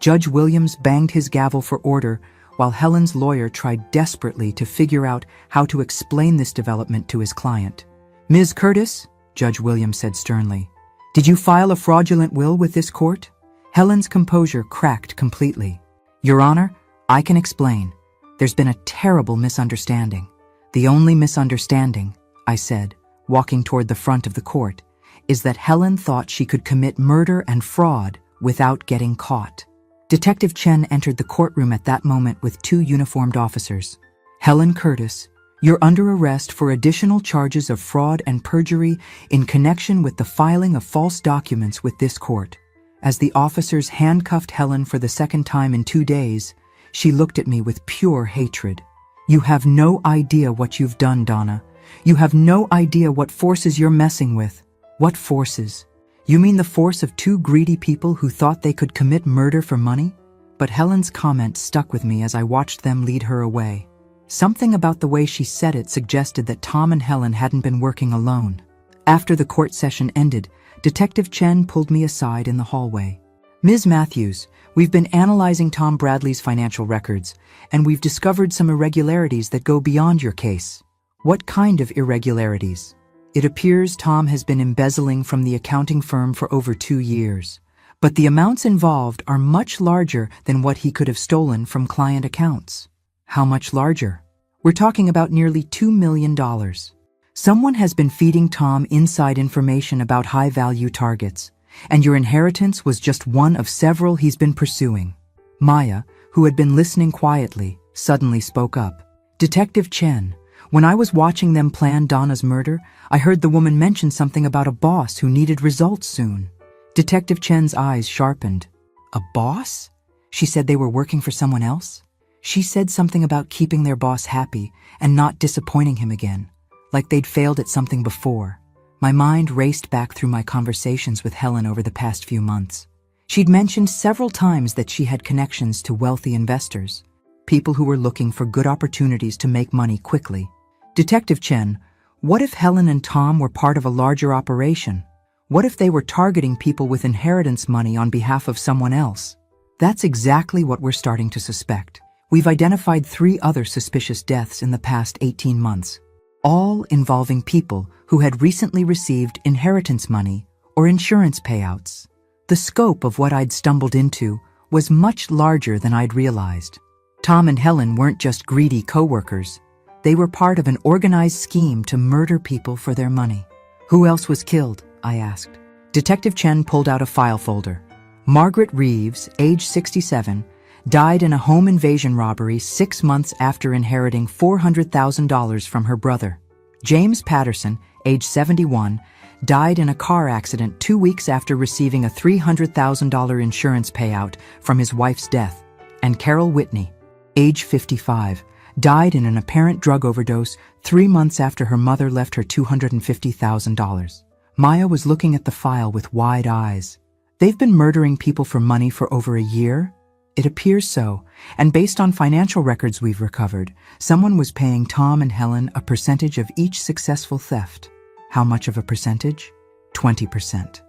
Judge Williams banged his gavel for order, while Helen's lawyer tried desperately to figure out how to explain this development to his client. "Ms. Curtis," Judge Williams said sternly, "did you file a fraudulent will with this court?" Helen's composure cracked completely. "Your Honor, I can explain. There's been a terrible misunderstanding. The only misunderstanding," I said, walking toward the front of the court, "is that Helen thought she could commit murder and fraud without getting caught." Detective Chen entered the courtroom at that moment with 2 uniformed officers. "Helen Curtis, you're under arrest for additional charges of fraud and perjury in connection with the filing of false documents with this court." As the officers handcuffed Helen for the second time in 2 days, she looked at me with pure hatred. "You have no idea what you've done, Donna. You have no idea what forces you're messing with." "What forces? You mean the force of 2 greedy people who thought they could commit murder for money?" But Helen's comment stuck with me as I watched them lead her away. Something about the way she said it suggested that Tom and Helen hadn't been working alone. After the court session ended, Detective Chen pulled me aside in the hallway. "Ms. Matthews, we've been analyzing Tom Bradley's financial records, and we've discovered some irregularities that go beyond your case." "What kind of irregularities?" "It appears Tom has been embezzling from the accounting firm for over 2 years, but the amounts involved are much larger than what he could have stolen from client accounts." "How much larger?" "We're talking about nearly $2 million. Someone has been feeding Tom inside information about high-value targets, and your inheritance was just one of several he's been pursuing." Maya, who had been listening quietly, suddenly spoke up. "Detective Chen, when I was watching them plan Donna's murder, I heard the woman mention something about a boss who needed results soon." Detective Chen's eyes sharpened. "A boss?" She said they were working for someone else? She said something about keeping their boss happy and not disappointing him again, like they'd failed at something before. My mind raced back through my conversations with Helen over the past few months. She'd mentioned several times that she had connections to wealthy investors, people who were looking for good opportunities to make money quickly. "Detective Chen, what if Helen and Tom were part of a larger operation? What if they were targeting people with inheritance money on behalf of someone else?" "That's exactly what we're starting to suspect. We've identified 3 other suspicious deaths in the past 18 months, all involving people who had recently received inheritance money or insurance payouts." The scope of what I'd stumbled into was much larger than I'd realized. Tom and Helen weren't just greedy co-workers. They were part of an organized scheme to murder people for their money. "Who else was killed?" I asked. Detective Chen pulled out a file folder. "Margaret Reeves, age 67, died in a home invasion robbery 6 months after inheriting $400,000 from her brother. James Patterson, age 71, died in a car accident 2 weeks after receiving a $300,000 insurance payout from his wife's death. And Carol Whitney, age 55, died in an apparent drug overdose 3 months after her mother left her $250,000. Maya was looking at the file with wide eyes. "They've been murdering people for money for over a year?" "It appears so, and based on financial records we've recovered, someone was paying Tom and Helen a percentage of each successful theft." "How much of a percentage?" 20%.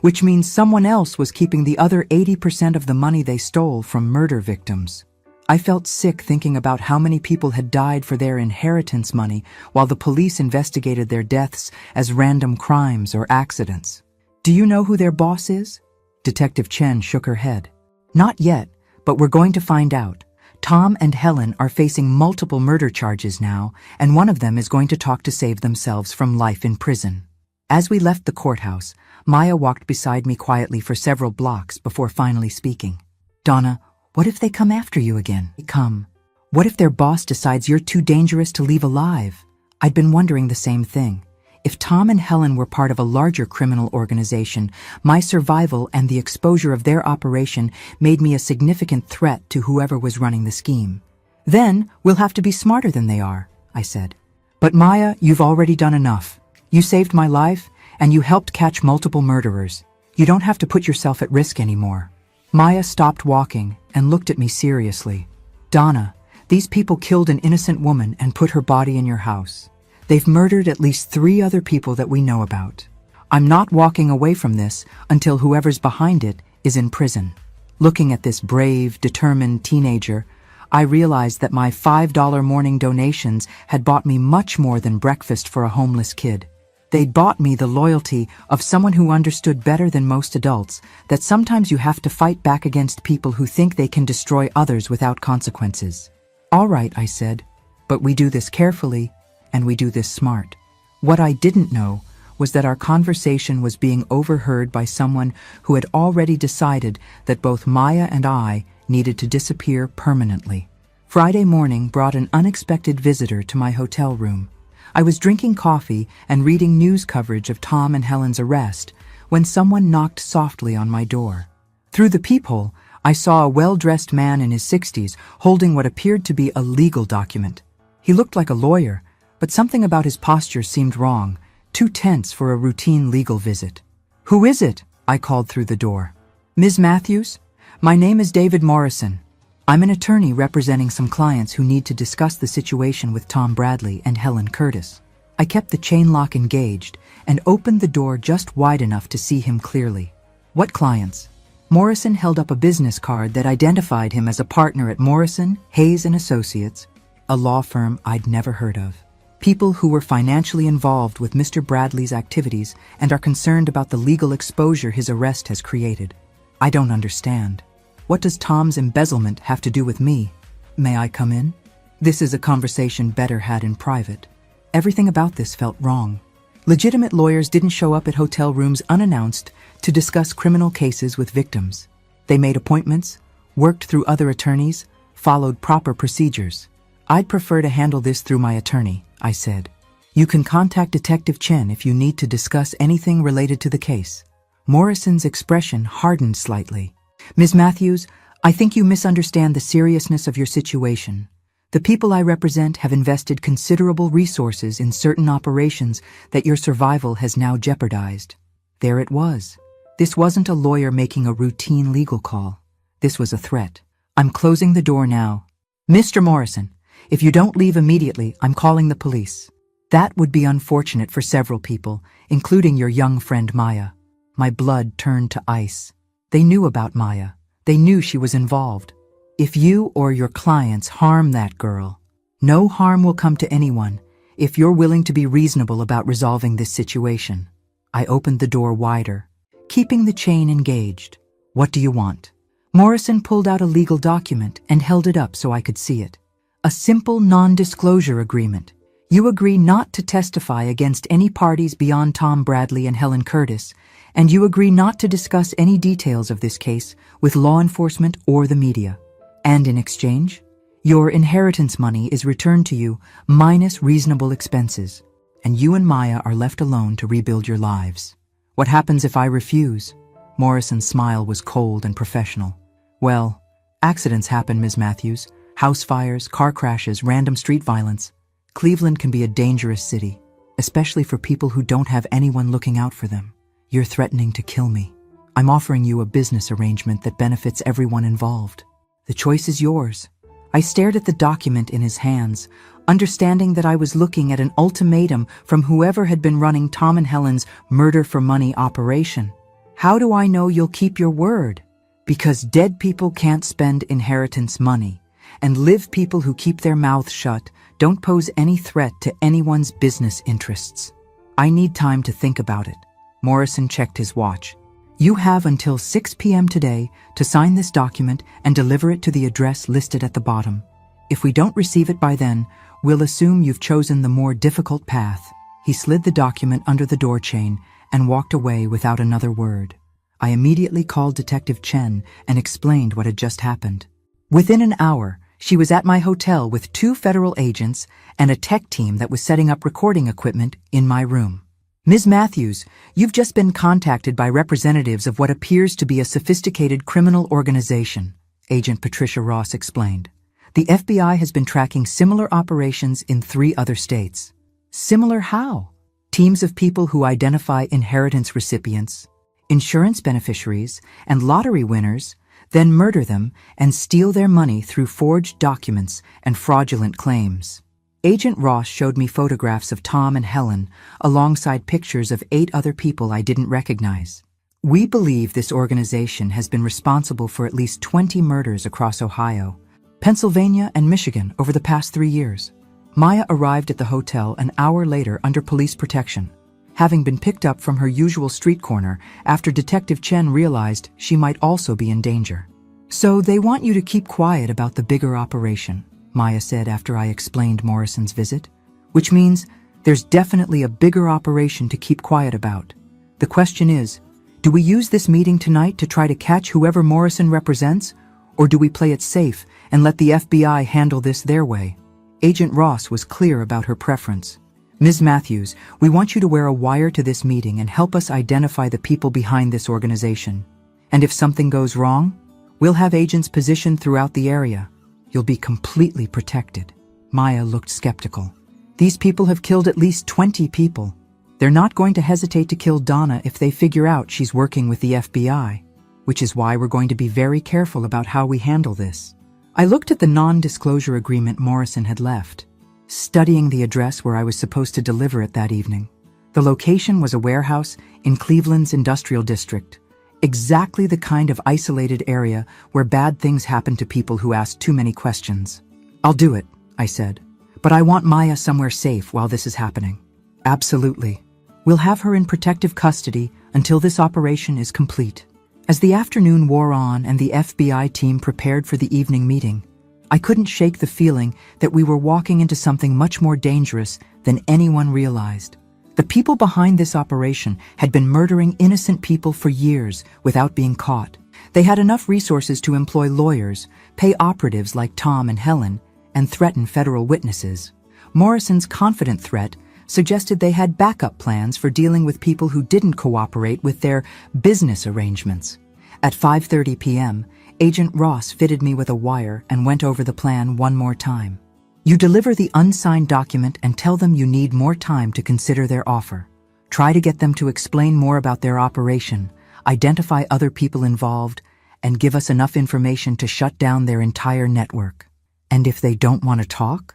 "Which means someone else was keeping the other 80% of the money they stole from murder victims." I felt sick thinking about how many people had died for their inheritance money while the police investigated their deaths as random crimes or accidents. "Do you know who their boss is?" Detective Chen shook her head. "Not yet, but we're going to find out. Tom and Helen are facing multiple murder charges now, and one of them is going to talk to save themselves from life in prison." As we left the courthouse, Maya walked beside me quietly for several blocks before finally speaking. "Donna, what if they come after you again?" "Come. What if their boss decides you're too dangerous to leave alive?" I'd been wondering the same thing. If Tom and Helen were part of a larger criminal organization, my survival and the exposure of their operation made me a significant threat to whoever was running the scheme. "Then we'll have to be smarter than they are," I said. "But Maya, you've already done enough. You saved my life, and you helped catch multiple murderers. You don't have to put yourself at risk anymore." Maya stopped walking and looked at me seriously. "Donna, these people killed an innocent woman and put her body in your house. They've murdered at least 3 other people that we know about. I'm not walking away from this until whoever's behind it is in prison." Looking at this brave, determined teenager, I realized that my $5 morning donations had bought me much more than breakfast for a homeless kid. They'd bought me the loyalty of someone who understood better than most adults that sometimes you have to fight back against people who think they can destroy others without consequences. "All right," I said, "but we do this carefully, and we do this smart." What I didn't know was that our conversation was being overheard by someone who had already decided that both Maya and I needed to disappear permanently. Friday morning brought an unexpected visitor to my hotel room. I was drinking coffee and reading news coverage of Tom and Helen's arrest when someone knocked softly on my door. Through the peephole, I saw a well-dressed man in his 60s holding what appeared to be a legal document. He looked like a lawyer, but something about his posture seemed wrong, too tense for a routine legal visit. "Who is it?" I called through the door. "Ms. Matthews? My name is David Morrison. I'm an attorney representing some clients who need to discuss the situation with Tom Bradley and Helen Curtis." I kept the chain lock engaged and opened the door just wide enough to see him clearly. "What clients?" Morrison held up a business card that identified him as a partner at Morrison, Hayes & Associates, a law firm I'd never heard of. People who were financially involved with Mr. Bradley's activities and are concerned about the legal exposure his arrest has created. "I don't understand. What does Tom's embezzlement have to do with me? May I come in?" This is a conversation better had in private. Everything about this felt wrong. Legitimate lawyers didn't show up at hotel rooms unannounced to discuss criminal cases with victims. They made appointments, worked through other attorneys, followed proper procedures. "I'd prefer to handle this through my attorney," I said. "You can contact Detective Chen if you need to discuss anything related to the case." Morrison's expression hardened slightly. "Ms. Matthews, I think you misunderstand the seriousness of your situation. The people I represent have invested considerable resources in certain operations that your survival has now jeopardized." There it was. This wasn't a lawyer making a routine legal call. This was a threat. "I'm closing the door now. Mr. Morrison, if you don't leave immediately, I'm calling the police." That would be unfortunate for several people, including your young friend Maya. My blood turned to ice. They knew about Maya. They knew she was involved. "If you or your clients harm that girl, no harm will come to anyone if you're willing to be reasonable about resolving this situation." I opened the door wider, keeping the chain engaged. "What do you want?" Morrison pulled out a legal document and held it up so I could see it. "A simple non-disclosure agreement. You agree not to testify against any parties beyond Tom Bradley and Helen Curtis, and you agree not to discuss any details of this case with law enforcement or the media. And in exchange, your inheritance money is returned to you minus reasonable expenses, and you and Maya are left alone to rebuild your lives. What happens if I refuse?" Morrison's smile was cold and professional. "Well, accidents happen, Ms. Matthews. House fires, car crashes, random street violence. Cleveland can be a dangerous city, especially for people who don't have anyone looking out for them. You're threatening to kill me. I'm offering you a business arrangement that benefits everyone involved. The choice is yours." I stared at the document in his hands, understanding that I was looking at an ultimatum from whoever had been running Tom and Helen's murder for money operation. "How do I know you'll keep your word?" "Because dead people can't spend inheritance money, and live people who keep their mouths shut don't pose any threat to anyone's business interests. I need time to think about it." Morrison checked his watch. "You have until 6 p.m. today to sign this document and deliver it to the address listed at the bottom. If we don't receive it by then, we'll assume you've chosen the more difficult path." He slid the document under the door chain and walked away without another word. I immediately called Detective Chen and explained what had just happened. Within an hour, she was at my hotel with 2 federal agents and a tech team that was setting up recording equipment in my room. "Ms. Matthews, you've just been contacted by representatives of what appears to be a sophisticated criminal organization," Agent Patricia Ross explained. "The FBI has been tracking similar operations in 3 other states." "Similar how?" "Teams of people who identify inheritance recipients, insurance beneficiaries, and lottery winners, then murder them and steal their money through forged documents and fraudulent claims." Agent Ross showed me photographs of Tom and Helen alongside pictures of 8 other people I didn't recognize. We believe this organization has been responsible for at least 20 murders across Ohio, Pennsylvania, and Michigan over the past 3 years. Maya arrived at the hotel an hour later under police protection, having been picked up from her usual street corner after Detective Chen realized she might also be in danger. "So they want you to keep quiet about the bigger operation," Maya said after I explained Morrison's visit, "which means there's definitely a bigger operation to keep quiet about. The question is, do we use this meeting tonight to try to catch whoever Morrison represents, or do we play it safe and let the FBI handle this their way?" Agent Ross was clear about her preference. "Ms. Matthews, we want you to wear a wire to this meeting and help us identify the people behind this organization. And if something goes wrong, we'll have agents positioned throughout the area. You'll be completely protected." Maya looked skeptical. "These people have killed at least 20 people. They're not going to hesitate to kill Donna if they figure out she's working with the FBI, which is why we're going to be very careful about how we handle this." I looked at the non-disclosure agreement Morrison had left, studying the address where I was supposed to deliver it that evening. The location was a warehouse in Cleveland's industrial district, exactly the kind of isolated area where bad things happen to people who ask too many questions. "I'll do it," I said, "but I want Maya somewhere safe while this is happening." "Absolutely. We'll have her in protective custody until this operation is complete." As the afternoon wore on and the FBI team prepared for the evening meeting, I couldn't shake the feeling that we were walking into something much more dangerous than anyone realized. The people behind this operation had been murdering innocent people for years without being caught. They had enough resources to employ lawyers, pay operatives like Tom and Helen, and threaten federal witnesses. Morrison's confident threat suggested they had backup plans for dealing with people who didn't cooperate with their business arrangements. At 5:30 p.m., Agent Ross fitted me with a wire and went over the plan one more time. "You deliver the unsigned document and tell them you need more time to consider their offer. Try to get them to explain more about their operation, identify other people involved, and give us enough information to shut down their entire network. And if they don't want to talk?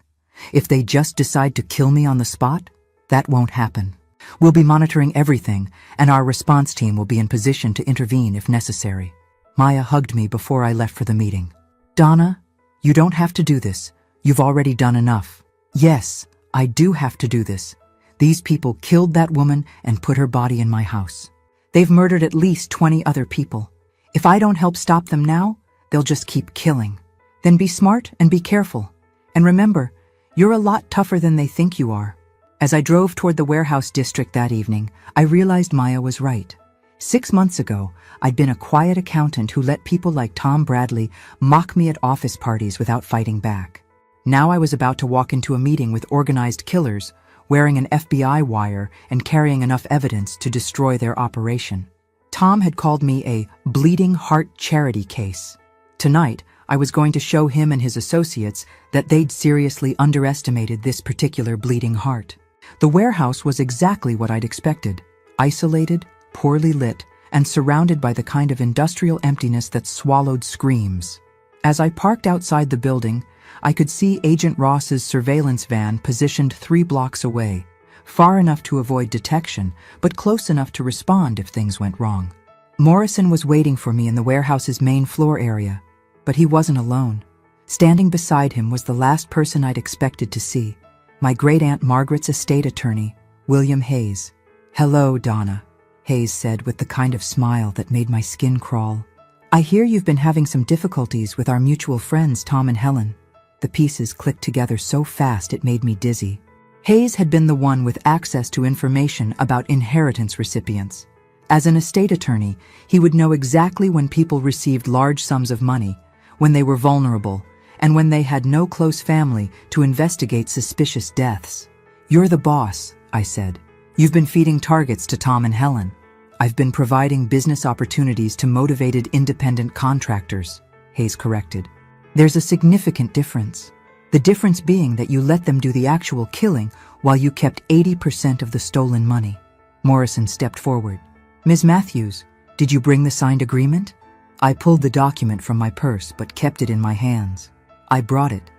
If they just decide to kill me on the spot? That won't happen. We'll be monitoring everything, and our response team will be in position to intervene if necessary." Maya hugged me before I left for the meeting. "Donna, you don't have to do this. You've already done enough." "Yes, I do have to do this. These people killed that woman and put her body in my house. They've murdered at least 20 other people. If I don't help stop them now, they'll just keep killing. Then be smart and be careful. And remember, you're a lot tougher than they think you are." As I drove toward the warehouse district that evening, I realized Maya was right. 6 months ago, I'd been a quiet accountant who let people like Tom Bradley mock me at office parties without fighting back. Now I was about to walk into a meeting with organized killers, wearing an FBI wire and carrying enough evidence to destroy their operation. Tom had called me a bleeding heart charity case. Tonight, I was going to show him and his associates that they'd seriously underestimated this particular bleeding heart. The warehouse was exactly what I'd expected: isolated, poorly lit, and surrounded by the kind of industrial emptiness that swallowed screams. As I parked outside the building, I could see Agent Ross's surveillance van positioned 3 blocks away, far enough to avoid detection, but close enough to respond if things went wrong. Morrison was waiting for me in the warehouse's main floor area, but he wasn't alone. Standing beside him was the last person I'd expected to see: my great-aunt Margaret's estate attorney, William Hayes. "Hello, Donna," Hayes said with the kind of smile that made my skin crawl. "I hear you've been having some difficulties with our mutual friends, Tom and Helen." The pieces clicked together so fast it made me dizzy. Hayes had been the one with access to information about inheritance recipients. As an estate attorney, he would know exactly when people received large sums of money, when they were vulnerable, and when they had no close family to investigate suspicious deaths. "You're the boss," I said. "You've been feeding targets to Tom and Helen." "I've been providing business opportunities to motivated independent contractors," Hayes corrected. "There's a significant difference. The difference being that you let them do the actual killing while you kept 80% of the stolen money." Morrison stepped forward. "Ms. Matthews, did you bring the signed agreement?" I pulled the document from my purse but kept it in my hands. "I brought it.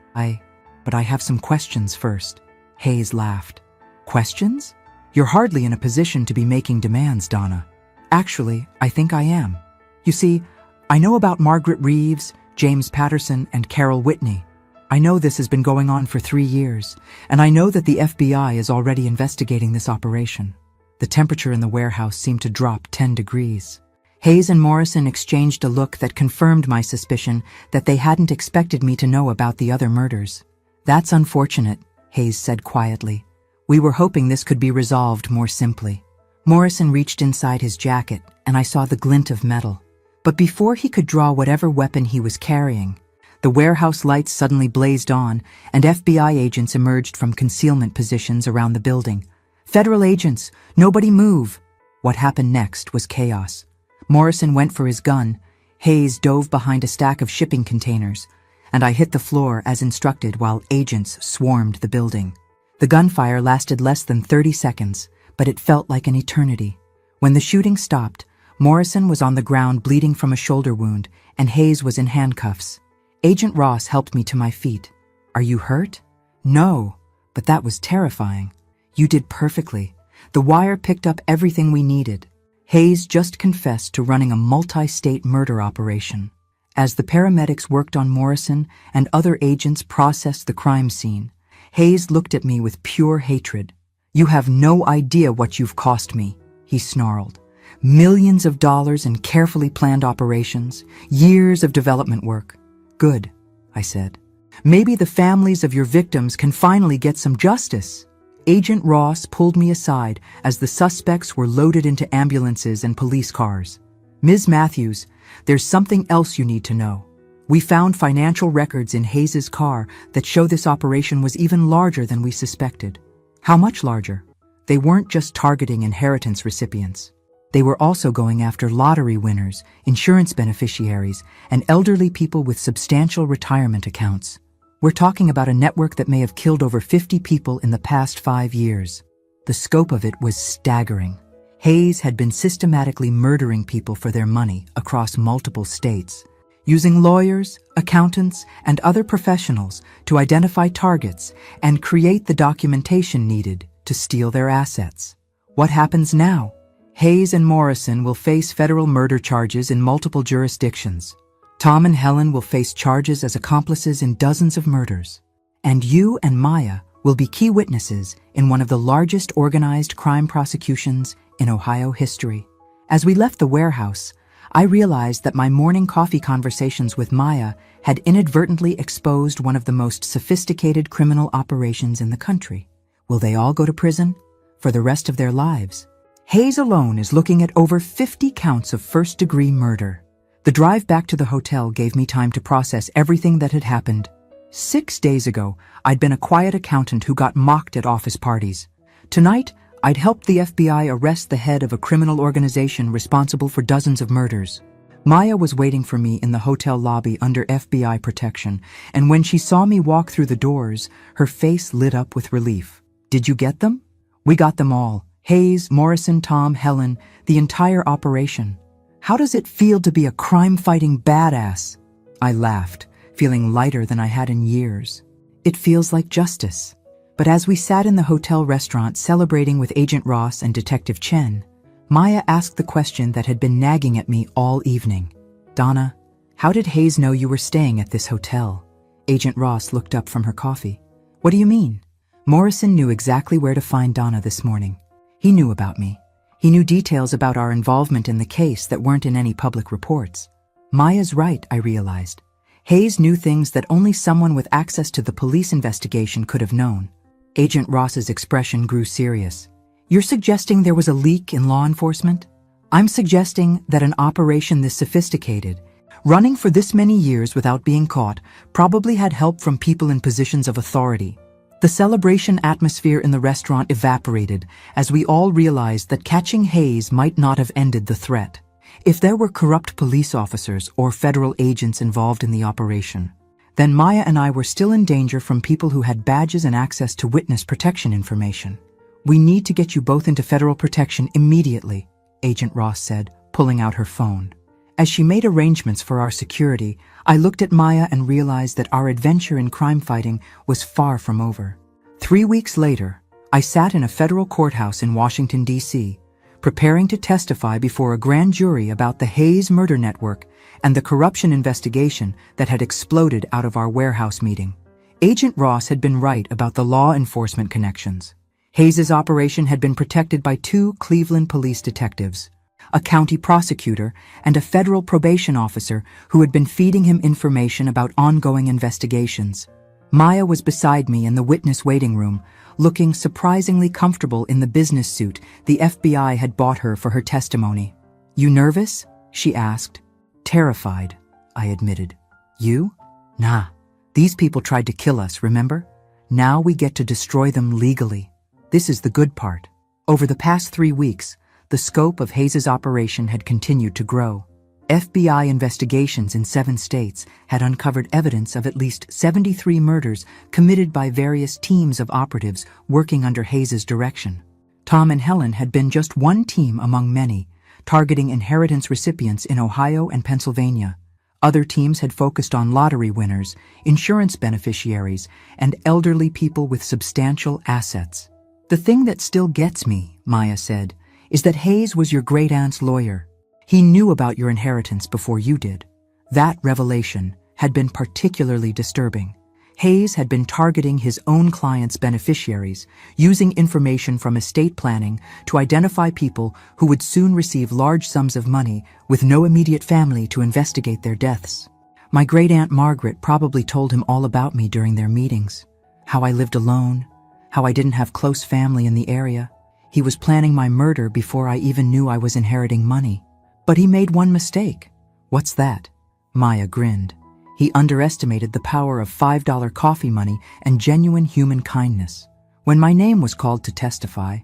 But I have some questions first." Hayes laughed. "Questions? You're hardly in a position to be making demands, Donna. Actually, I think I am. You see, I know about Margaret Reeves, James Patterson, and Carol Whitney. I know this has been going on for 3 years, and I know that the FBI is already investigating this operation. The temperature in the warehouse seemed to drop 10 degrees. Hayes and Morrison exchanged a look that confirmed my suspicion that they hadn't expected me to know about the other murders. "That's unfortunate," Hayes said quietly. "We were hoping this could be resolved more simply." Morrison reached inside his jacket, and I saw the glint of metal. But before he could draw whatever weapon he was carrying, the warehouse lights suddenly blazed on, and FBI agents emerged from concealment positions around the building. "Federal agents! Nobody move!" What happened next was chaos. Morrison went for his gun, Hayes dove behind a stack of shipping containers, and I hit the floor as instructed while agents swarmed the building. The gunfire lasted less than 30 seconds, but it felt like an eternity. When the shooting stopped, Morrison was on the ground bleeding from a shoulder wound, and Hayes was in handcuffs. Agent Ross helped me to my feet. "Are you hurt?" "No, but that was terrifying." "You did perfectly. The wire picked up everything we needed." Hayes just confessed to running a multi-state murder operation. As the paramedics worked on Morrison and other agents processed the crime scene, Hayes looked at me with pure hatred. "You have no idea what you've cost me," he snarled. "Millions of dollars in carefully planned operations, years of development work." "Good," I said. "Maybe the families of your victims can finally get some justice." Agent Ross pulled me aside as the suspects were loaded into ambulances and police cars. "Ms. Matthews, there's something else you need to know. We found financial records in Hayes's car that show this operation was even larger than we suspected." "How much larger?" "They weren't just targeting inheritance recipients. They were also going after lottery winners, insurance beneficiaries, and elderly people with substantial retirement accounts. We're talking about a network that may have killed over 50 people in the past 5 years. The scope of it was staggering. Hayes had been systematically murdering people for their money across multiple states, using lawyers, accountants, and other professionals to identify targets and create the documentation needed to steal their assets. What happens now? Hayes and Morrison will face federal murder charges in multiple jurisdictions. Tom and Helen will face charges as accomplices in dozens of murders. And you and Maya will be key witnesses in one of the largest organized crime prosecutions in Ohio history. As we left the warehouse, I realized that my morning coffee conversations with Maya had inadvertently exposed one of the most sophisticated criminal operations in the country. Will they all go to prison? For the rest of their lives? Hayes alone is looking at over 50 counts of first-degree murder. The drive back to the hotel gave me time to process everything that had happened. 6 days ago, I'd been a quiet accountant who got mocked at office parties. Tonight, I'd helped the FBI arrest the head of a criminal organization responsible for dozens of murders. Maya was waiting for me in the hotel lobby under FBI protection, and when she saw me walk through the doors, her face lit up with relief. "Did you get them?" "We got them all. Hayes, Morrison, Tom, Helen, the entire operation." "How does it feel to be a crime-fighting badass?" I laughed, feeling lighter than I had in years. "It feels like justice." But as we sat in the hotel restaurant celebrating with Agent Ross and Detective Chen, Maya asked the question that had been nagging at me all evening. "Donna, how did Hayes know you were staying at this hotel?" Agent Ross looked up from her coffee. "What do you mean?" "Morrison knew exactly where to find Donna this morning. He knew about me. He knew details about our involvement in the case that weren't in any public reports." Maya's right, I realized. Hayes knew things that only someone with access to the police investigation could have known. Agent Ross's expression grew serious. "You're suggesting there was a leak in law enforcement?" "I'm suggesting that an operation this sophisticated, running for this many years without being caught, probably had help from people in positions of authority." The celebration atmosphere in the restaurant evaporated as we all realized that catching Hayes might not have ended the threat. If there were corrupt police officers or federal agents involved in the operation, then Maya and I were still in danger from people who had badges and access to witness protection information. "We need to get you both into federal protection immediately," Agent Ross said, pulling out her phone. As she made arrangements for our security, I looked at Maya and realized that our adventure in crime fighting was far from over. 3 weeks later, I sat in a federal courthouse in Washington, D.C., preparing to testify before a grand jury about the Hayes murder network and the corruption investigation that had exploded out of our warehouse meeting. Agent Ross had been right about the law enforcement connections. Hayes's operation had been protected by 2 Cleveland police detectives, a county prosecutor, and a federal probation officer who had been feeding him information about ongoing investigations. Maya was beside me in the witness waiting room, looking surprisingly comfortable in the business suit the FBI had bought her for her testimony. "You nervous?" she asked. "Terrified," I admitted. "You?" "Nah. These people tried to kill us, remember? Now we get to destroy them legally. This is the good part." Over the past 3 weeks, the scope of Hayes's operation had continued to grow. FBI investigations in 7 states had uncovered evidence of at least 73 murders committed by various teams of operatives working under Hayes's direction. Tom and Helen had been just one team among many, targeting inheritance recipients in Ohio and Pennsylvania. Other teams had focused on lottery winners, insurance beneficiaries, and elderly people with substantial assets. "The thing that still gets me," Maya said, "is that Hayes was your great-aunt's lawyer. He knew about your inheritance before you did." That revelation had been particularly disturbing. Hayes had been targeting his own clients' beneficiaries, using information from estate planning to identify people who would soon receive large sums of money with no immediate family to investigate their deaths. My great-aunt Margaret probably told him all about me during their meetings. How I lived alone, how I didn't have close family in the area. He was planning my murder before I even knew I was inheriting money. But he made one mistake. "What's that?" Maya grinned. "He underestimated the power of $5 coffee money and genuine human kindness." When my name was called to testify,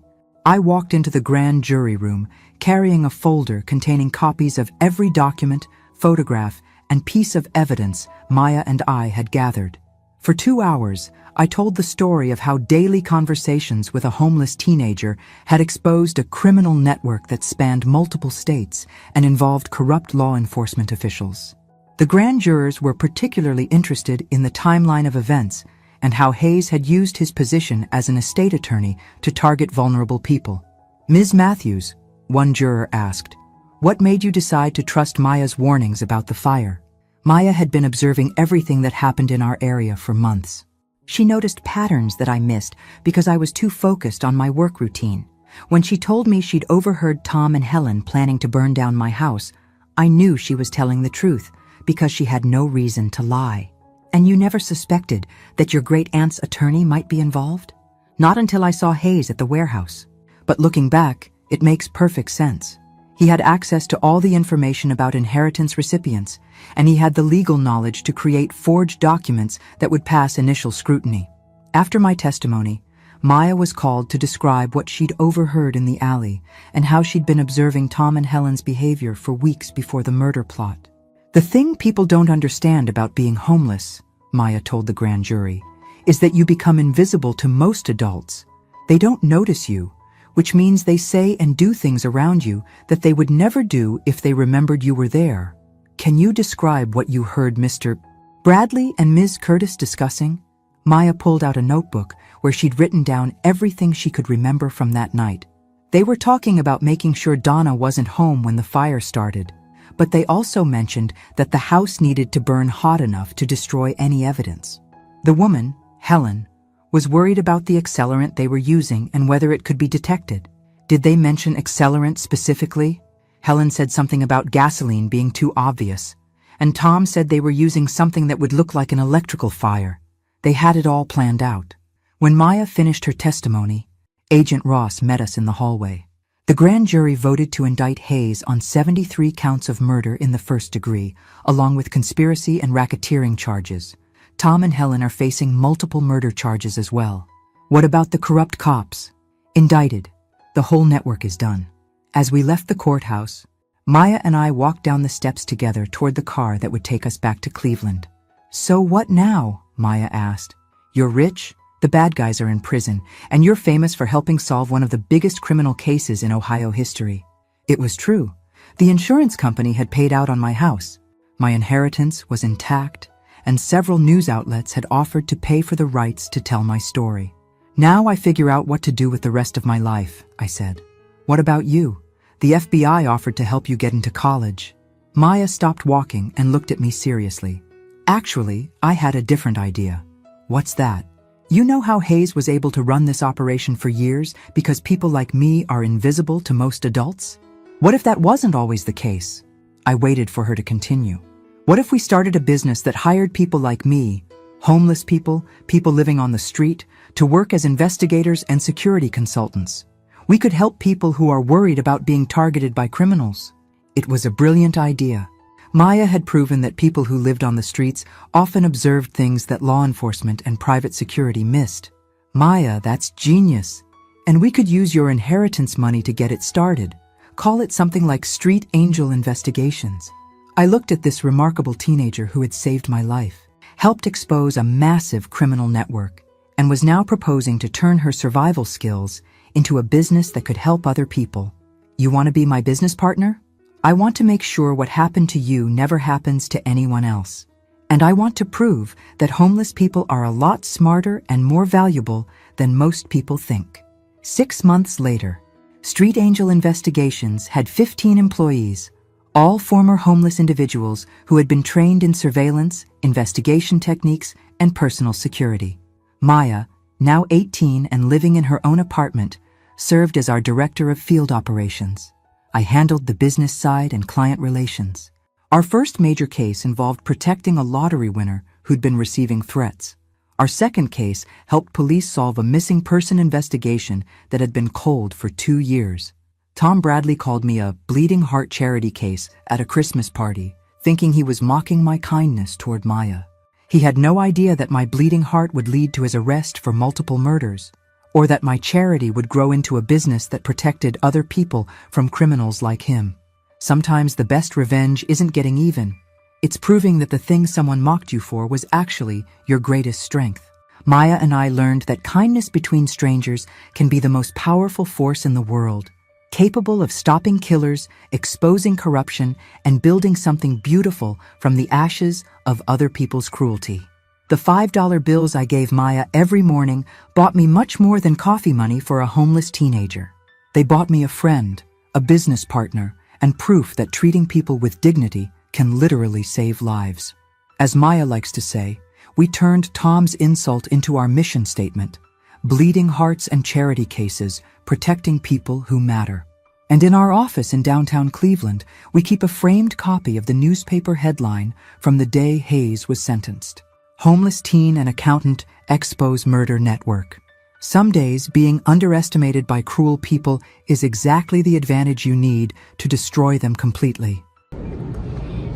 I walked into the grand jury room carrying a folder containing copies of every document, photograph, and piece of evidence Maya and I had gathered. For 2 hours, I told the story of how daily conversations with a homeless teenager had exposed a criminal network that spanned multiple states and involved corrupt law enforcement officials. The grand jurors were particularly interested in the timeline of events and how Hayes had used his position as an estate attorney to target vulnerable people. "Ms. Matthews," one juror asked, "what made you decide to trust Maya's warnings about the fire?" Maya had been observing everything that happened in our area for months. She noticed patterns that I missed because I was too focused on my work routine. When she told me she'd overheard Tom and Helen planning to burn down my house, I knew she was telling the truth because she had no reason to lie. "And you never suspected that your great-aunt's attorney might be involved?" "Not until I saw Hayes at the warehouse. But looking back, it makes perfect sense. He had access to all the information about inheritance recipients, and he had the legal knowledge to create forged documents that would pass initial scrutiny." After my testimony, Maya was called to describe what she'd overheard in the alley and how she'd been observing Tom and Helen's behavior for weeks before the murder plot. "The thing people don't understand about being homeless," Maya told the grand jury, "is that you become invisible to most adults. They don't notice you, which means they say and do things around you that they would never do if they remembered you were there. Can you describe what you heard Mr. Bradley and Ms. Curtis discussing?" Maya pulled out a notebook where she'd written down everything she could remember from that night. "They were talking about making sure Donna wasn't home when the fire started, but they also mentioned that the house needed to burn hot enough to destroy any evidence. The woman, Helen, was worried about the accelerant they were using and whether it could be detected." "Did they mention accelerant specifically?" "Helen said something about gasoline being too obvious, and Tom said they were using something that would look like an electrical fire. They had it all planned out." When Maya finished her testimony, Agent Ross met us in the hallway. The grand jury voted to indict Hayes on 73 counts of murder in the first degree, along with conspiracy and racketeering charges. Tom and Helen are facing multiple murder charges as well. "What about the corrupt cops?" "Indicted. The whole network is done." As we left the courthouse, Maya and I walked down the steps together toward the car that would take us back to Cleveland. "So what now?" Maya asked. "You're rich, the bad guys are in prison, and you're famous for helping solve one of the biggest criminal cases in Ohio history." It was true. The insurance company had paid out on my house. My inheritance was intact, and several news outlets had offered to pay for the rights to tell my story. "Now I figure out what to do with the rest of my life," I said. "What about you? The FBI offered to help you get into college. Maya stopped walking and looked at me seriously. Actually, I had a different idea. What's that? You know how Hayes was able to run this operation for years because people like me are invisible to most adults? What if that wasn't always the case? I waited for her to continue. What if we started a business that hired people like me, homeless people, people living on the street, to work as investigators and security consultants? We could help people who are worried about being targeted by criminals. It was a brilliant idea. Maya had proven that people who lived on the streets often observed things that law enforcement and private security missed. Maya, that's genius. And we could use your inheritance money to get it started. Call it something like Street Angel Investigations. I looked at this remarkable teenager who had saved my life, helped expose a massive criminal network, and was now proposing to turn her survival skills into a business that could help other people. You want to be my business partner? I want to make sure what happened to you never happens to anyone else. And I want to prove that homeless people are a lot smarter and more valuable than most people think. 6 months later, Street Angel Investigations had 15 employees, all former homeless individuals who had been trained in surveillance, investigation techniques, and personal security. Maya, now 18 and living in her own apartment, served as our director of field operations. I handled the business side and client relations. Our first major case involved protecting a lottery winner who'd been receiving threats. Our second case helped police solve a missing person investigation that had been cold for 2 years. Tom Bradley called me a bleeding heart charity case at a Christmas party, thinking he was mocking my kindness toward Maya. He had no idea that my bleeding heart would lead to his arrest for multiple murders, or that my charity would grow into a business that protected other people from criminals like him. Sometimes the best revenge isn't getting even. It's proving that the thing someone mocked you for was actually your greatest strength. Maya and I learned that kindness between strangers can be the most powerful force in the world, capable of stopping killers, exposing corruption, and building something beautiful from the ashes of other people's cruelty. The $5 bills I gave Maya every morning bought me much more than coffee money for a homeless teenager. They bought me a friend, a business partner, and proof that treating people with dignity can literally save lives. As Maya likes to say, we turned Tom's insult into our mission statement: bleeding hearts and charity cases, protecting people who matter. And in our office in downtown Cleveland, we keep a framed copy of the newspaper headline from the day Hayes was sentenced: Homeless Teen and Accountant Expose Murder Network. Some days, being underestimated by cruel people is exactly the advantage you need to destroy them completely.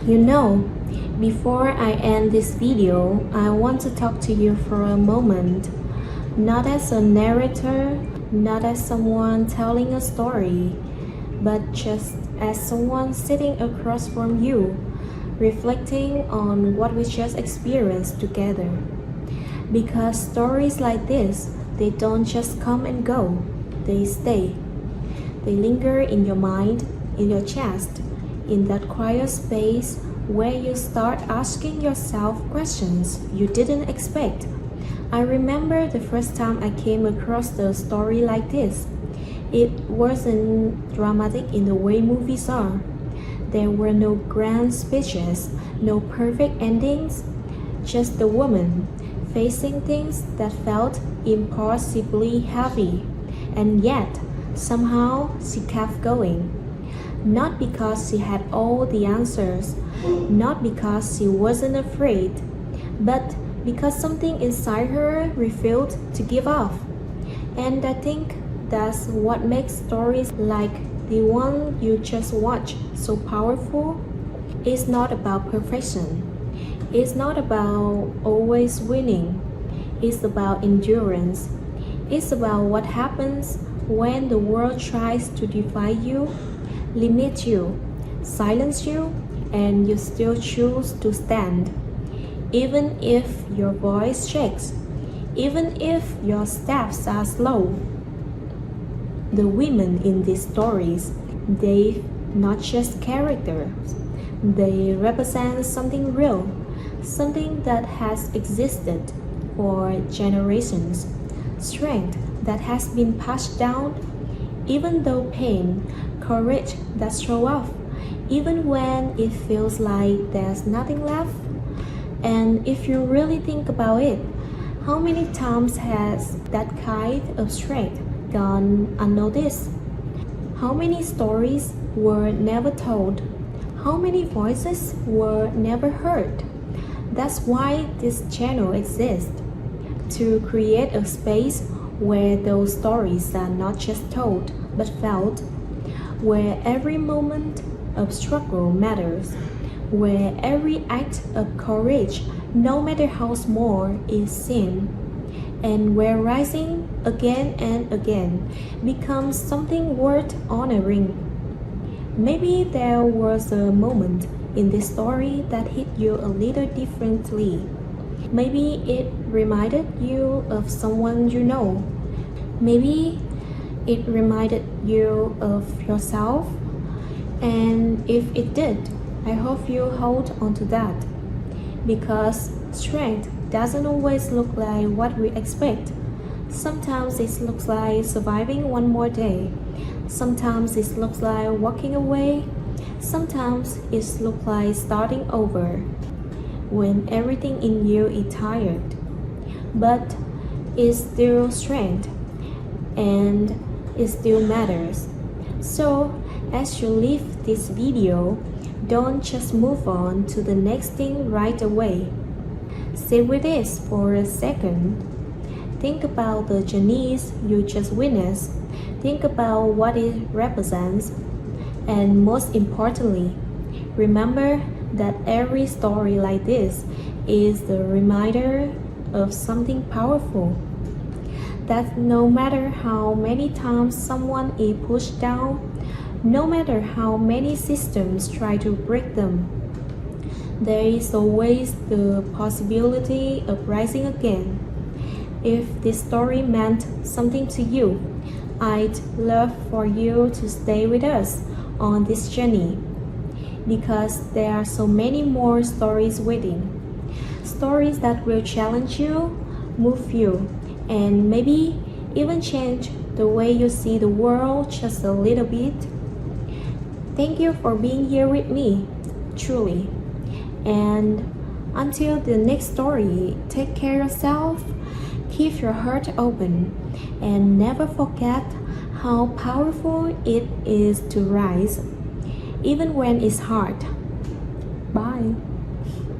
You know, before I end this video, I want to talk to you for a moment. Not as a narrator, not as someone telling a story, but just as someone sitting across from you, reflecting on what we just experienced together. Because stories like this, they don't just come and go, they stay. They linger in your mind, in your chest, in that quiet space where you start asking yourself questions you didn't expect. I remember the first time I came across a story like this. It wasn't dramatic in the way movies are. There were no grand speeches, no perfect endings, just the woman facing things that felt impossibly heavy, and yet somehow she kept going. Not because she had all the answers, not because she wasn't afraid, but because something inside her refused to give up. And I think that's what makes stories like the one you just watched so powerful. It's not about perfection. It's not about always winning. It's about endurance. It's about what happens when the world tries to defy you, limit you, silence you, and you still choose to stand. Even if your voice shakes, even if your steps are slow. The women in these stories, they not just characters, they represent something real, something that has existed for generations, strength that has been passed down, even though pain, courage that show off, even when it feels like there's nothing left. And if you really think about it, how many times has that kind of strength gone unnoticed? How many stories were never told? How many voices were never heard? That's why this channel exists, to create a space where those stories are not just told but felt, where every moment of struggle matters, where every act of courage, no matter how small, is seen, and where rising again and again becomes something worth honoring. Maybe there was a moment in this story that hit you a little differently. Maybe it reminded you of someone you know. Maybe it reminded you of yourself. And if it did, I hope you hold on to that. Because strength doesn't always look like what we expect. Sometimes it looks like surviving one more day. Sometimes it looks like walking away. Sometimes it looks like starting over when everything in you is tired. But it's still strength and it still matters. So as you leave this video, don't just move on to the next thing right away. Sit with this for a second. Think about the journeys you just witnessed. Think about what it represents. And most importantly, remember that every story like this is the reminder of something powerful. That no matter how many times someone is pushed down, no matter how many systems try to break them, there is always the possibility of rising again. If this story meant something to you, I'd love for you to stay with us on this journey, because there are so many more stories waiting. Stories that will challenge you, move you, and maybe even change the way you see the world just a little bit. Thank you for being here with me, truly. And until the next story, take care of yourself, keep your heart open, and never forget how powerful it is to rise, even when it's hard. Bye.